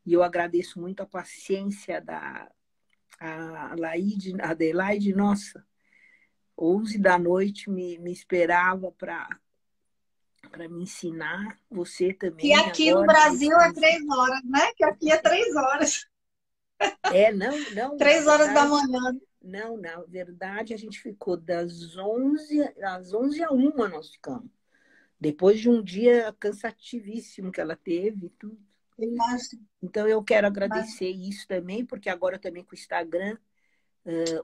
E eu agradeço muito a paciência da Adelaide, nossa, 11 da noite me esperava para me ensinar, você também. E aqui agora, no Brasil é 3 horas, né? Que aqui é 3 horas. Não. 3 horas da manhã. Não, na verdade, a gente ficou das 11 à 1 nós ficamos. Depois de um dia cansativíssimo que ela teve. Tudo. Então, eu quero agradecer isso também, porque agora também com o Instagram,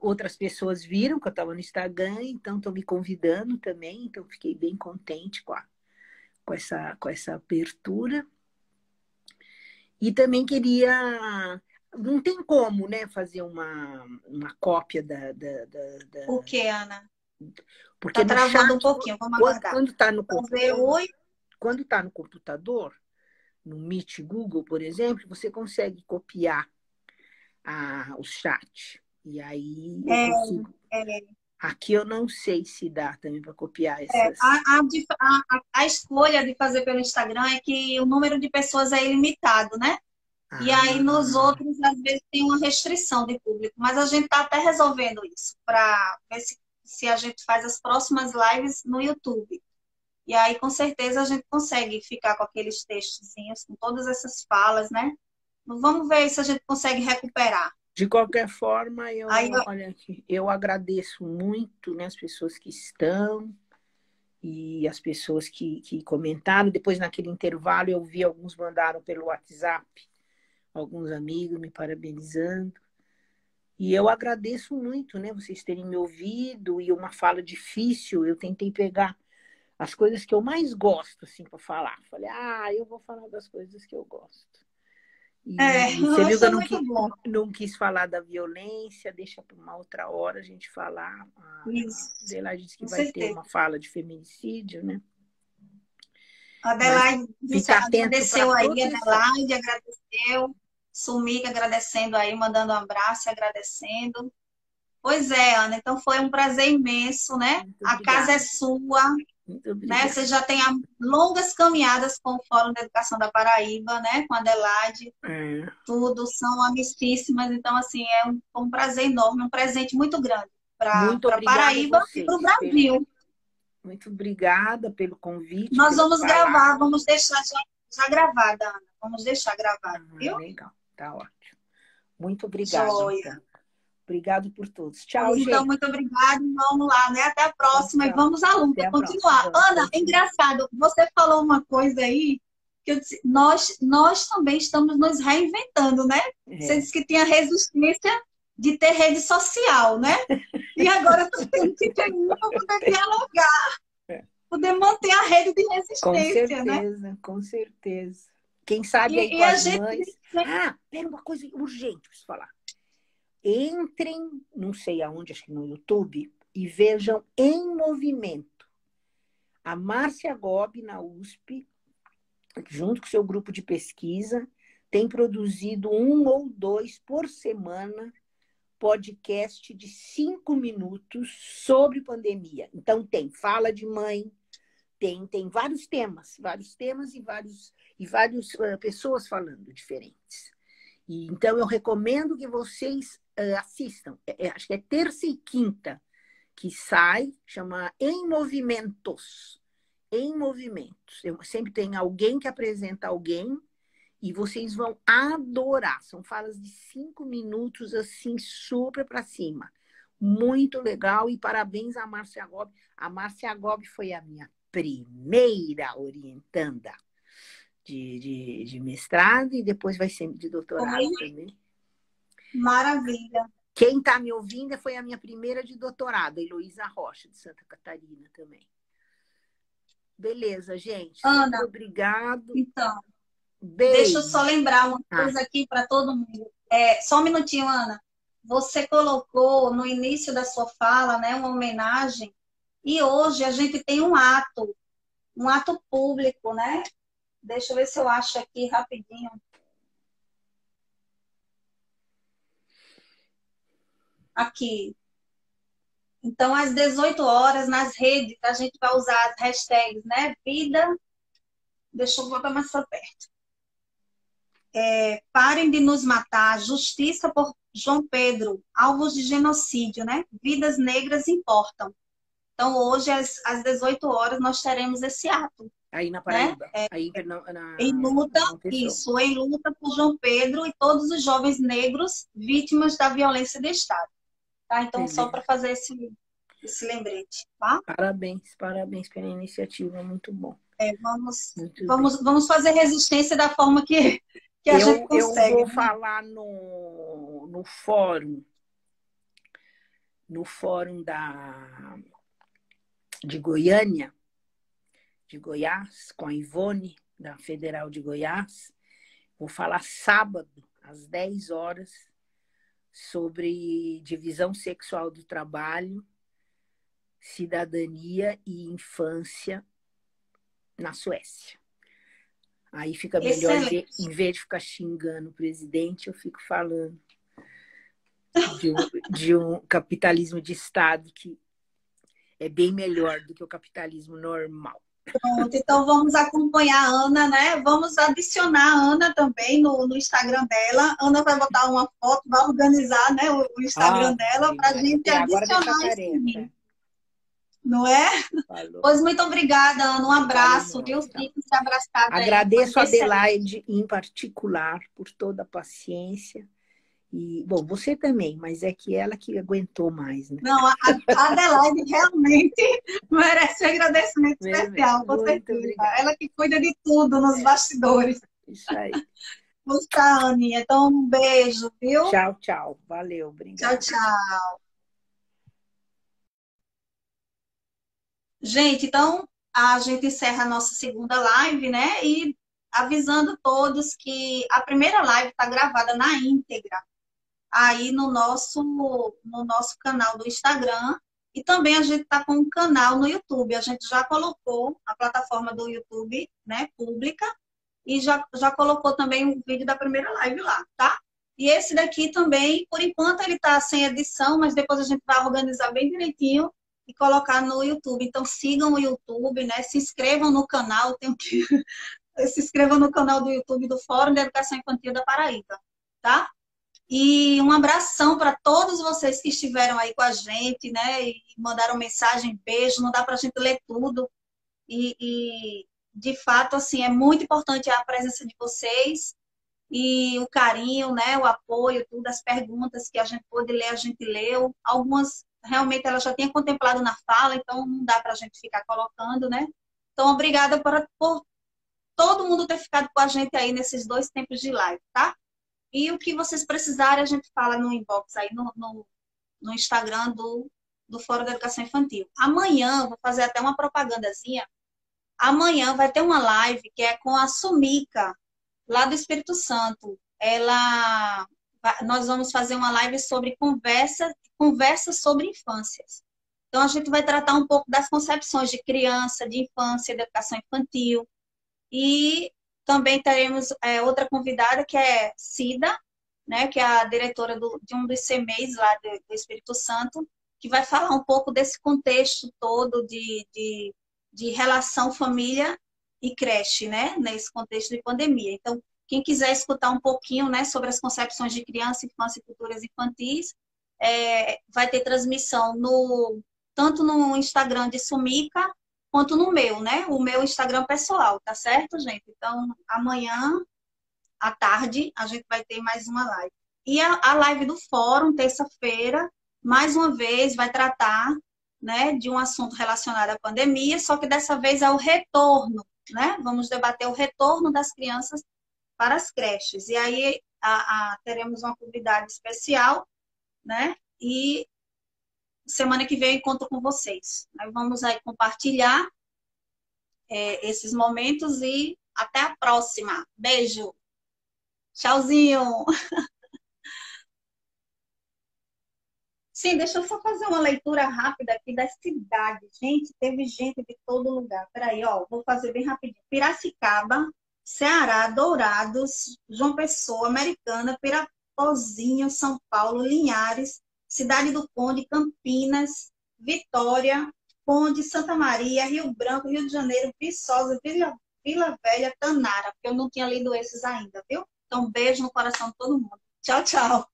outras pessoas viram que eu estava no Instagram, então estão me convidando também, então fiquei bem contente com essa abertura. E também queria... Não tem como, né, fazer uma cópia da... O que, Ana? Porque tá travando chat, um pouquinho, vamos aguardar. Quando está no computador, quando tá no computador, no Meet Google, por exemplo, você consegue copiar o chat. E aí eu consigo... Aqui eu não sei se dá também para copiar essas... A escolha de fazer pelo Instagram é que o número de pessoas é ilimitado, né? E aí nos Ah, outros, às vezes, tem uma restrição de público. Mas a gente está até resolvendo isso, para ver se a gente faz as próximas lives no YouTube. E aí, com certeza, a gente consegue ficar com aqueles textozinhos, com todas essas falas, né? Vamos ver se a gente consegue recuperar. de qualquer forma, Aí, olha aqui, eu agradeço muito, né, as pessoas que estão e as pessoas que comentaram. Depois, naquele intervalo, eu vi alguns mandaram pelo WhatsApp, alguns amigos me parabenizando. E eu agradeço muito, né, vocês terem me ouvido e uma fala difícil. Eu tentei pegar as coisas que eu mais gosto, assim, para falar. Falei, eu vou falar das coisas que eu gosto. E você viu isso que é eu muito bom. não quis falar da violência, deixa para uma outra hora a gente falar. A Isso, Adelaide disse que com vai ter certeza. uma fala de feminicídio, né? A Mas Adelaide fica atento para agradeceu aí, a proteção. Adelaide agradeceu. Sumica agradecendo aí, mandando um abraço e agradecendo. Pois é, Ana, então foi um prazer imenso, né? Muito A casa é obrigada. sua, Muito né? obrigada. Você já tem longas caminhadas com o Fórum da Educação da Paraíba, né? Com a Adelaide, É, tudo, são amicíssimas. Então, assim, um prazer enorme, um presente muito grande muito para obrigada a Paraíba e para o vocês. Brasil. Muito obrigada pelo convite, Nós pelas vamos gravar, palavras. vamos deixar já gravada, Ana. Vamos deixar gravada, viu? Legal, tá ótimo. Muito obrigada, Joia. então. Obrigado por todos. Tchau, Pois então, gente. muito obrigada e vamos lá, né? Até a Tchau, próxima e tchau. vamos à Até luta, a próxima. continuar. Vamos Ana, continuar. engraçado, você falou uma coisa aí que eu disse, nós também estamos nos reinventando, né? Você É, disse que tinha resistência de ter rede social, né? E agora está tendo que ter uma para poder dialogar, é. poder manter a rede de Com resistência, né? certeza, com certeza. Quem sabe aí E com a as gente, mães. Pera, uma coisa urgente para falar. Entrem, não sei aonde, acho que no YouTube, e vejam Em Movimento. A Márcia Gobi, na USP, junto com seu grupo de pesquisa, tem produzido 1 ou 2 por semana podcast de 5 minutos sobre pandemia. Então tem fala de mãe, tem vários temas e várias pessoas falando diferentes. E, então eu recomendo que vocês assistam. Acho que é terça e quinta que sai, chama Em Movimentos. Em Movimentos. Eu sempre tem alguém que apresenta alguém e vocês vão adorar. São falas de 5 minutos, assim, super para cima. Muito legal e parabéns à Márcia Gobi. A Márcia Gobi foi a minha primeira orientanda de mestrado e depois vai ser de doutorado também. maravilha. Quem está me ouvindo foi a minha primeira de doutorado, a Heloísa Rocha, de Santa Catarina também. Beleza, gente. Ana, Super obrigado. então, Beijo. deixa eu só lembrar uma coisa aqui para todo mundo. Só um minutinho, Ana. Você colocou no início da sua fala, né, uma homenagem, e hoje a gente tem um ato público, né? Deixa eu ver se eu acho aqui rapidinho. Aqui. Então, às 18 horas, nas redes, a gente vai usar as hashtags, né? Vida. Deixa eu botar mais para perto. Parem de nos matar. Justiça por João Pedro. Alvos de genocídio, né? Vidas negras importam. Então, hoje, às 18 horas, nós teremos esse ato. Aí na Paraíba. Né? Aí em luta, em luta por João Pedro e todos os jovens negros vítimas da violência do Estado. Tá? Então, só para fazer esse lembrete. Tá? Parabéns pela iniciativa, muito bom. Vamos fazer resistência da forma que a gente consegue. Eu vou falar no fórum de Goiânia, de Goiás, com a Ivone, da Federal de Goiás. Vou falar sábado, às 10 horas, sobre divisão sexual do trabalho, cidadania e infância na Suécia. Aí fica melhor, em vez de ficar xingando o presidente, eu fico falando de um capitalismo de Estado que é bem melhor do que o capitalismo normal. Pronto, então vamos acompanhar a Ana, né? Vamos adicionar a Ana também no Instagram dela. A Ana vai botar uma foto, vai organizar, né, o Instagram dela para a Ótimo, gente tem agora dessa adicionar e tarefa. seguir, não é? Falou. Pois muito obrigada, Ana. Um Obrigado, abraço, viu? moça. Fique-se abraçada aí. Foi Agradeço a excelente. Adelaide em particular por toda a paciência. E, bom, você também, mas é que ela que aguentou mais, né? Não, a Adelaide realmente merece um agradecimento especial, com Muito certeza. obrigada. Ela que cuida de tudo nos bastidores. Isso aí. Tá, Aninha. Então, um beijo, viu? Tchau, tchau. Valeu, Tchau, obrigada. tchau. Gente, então a gente encerra a nossa segunda live, né? E avisando todos que a primeira live está gravada na íntegra aí no nosso canal do Instagram. E também a gente está com um canal no YouTube. A gente já colocou a plataforma do YouTube, né, pública, e já colocou também o vídeo da primeira live lá, tá? E esse daqui também, por enquanto, ele está sem edição, mas depois a gente vai organizar bem direitinho e colocar no YouTube. Então sigam o YouTube, né? Se inscrevam no canal, tem que se inscrevam no canal do YouTube do Fórum de Educação Infantil da Paraíba, tá? E um abração para todos vocês que estiveram aí com a gente, né? E mandaram mensagem, beijo. Não dá para a gente ler tudo. De fato, assim, é muito importante a presença de vocês e o carinho, né? O apoio, tudo, as perguntas que a gente pôde ler, a gente leu. Algumas, realmente, ela já tinha contemplado na fala, então não dá para a gente ficar colocando, né? Então, obrigada por todo mundo ter ficado com a gente aí nesses 2 tempos de live, tá? E o que vocês precisarem, a gente fala no inbox aí no Instagram do Fórum da Educação Infantil. Amanhã, vou fazer até uma propagandazinha. Amanhã vai ter uma live que é com a Sumica, lá do Espírito Santo. Nós vamos fazer uma live sobre conversa sobre infâncias. Então, a gente vai tratar um pouco das concepções de criança, de infância, de educação infantil. E também teremos outra convidada, que é Cida, né, que é a diretora de um dos CMEs lá do Espírito Santo, que vai falar um pouco desse contexto todo de relação família e creche, né, nesse contexto de pandemia. Então, quem quiser escutar um pouquinho, né, sobre as concepções de criança, infância e culturas infantis, vai ter transmissão tanto no Instagram de Sumica, quanto no meu, né? O meu Instagram pessoal, tá certo, gente? Então, amanhã, à tarde, a gente vai ter mais uma live. E a live do fórum, terça-feira, mais uma vez, vai tratar, né, de um assunto relacionado à pandemia, só que dessa vez é o retorno, né? Vamos debater o retorno das crianças para as creches. E aí teremos uma convidada especial, né? E semana que vem eu encontro com vocês. Aí vamos aí compartilhar esses momentos e até a próxima. Beijo. Tchauzinho. Sim, deixa eu só fazer uma leitura rápida aqui das cidades. Gente, teve gente de todo lugar. Peraí, ó, vou fazer bem rapidinho. Piracicaba, Ceará, Dourados, João Pessoa, Americana, Pirapozinho, São Paulo, Linhares, Cidade do Conde, Campinas, Vitória, Conde, Santa Maria, Rio Branco, Rio de Janeiro, Viçosa, Vila Velha, Tanara, porque eu não tinha lido esses ainda, viu? Então, beijo no coração de todo mundo. Tchau, tchau.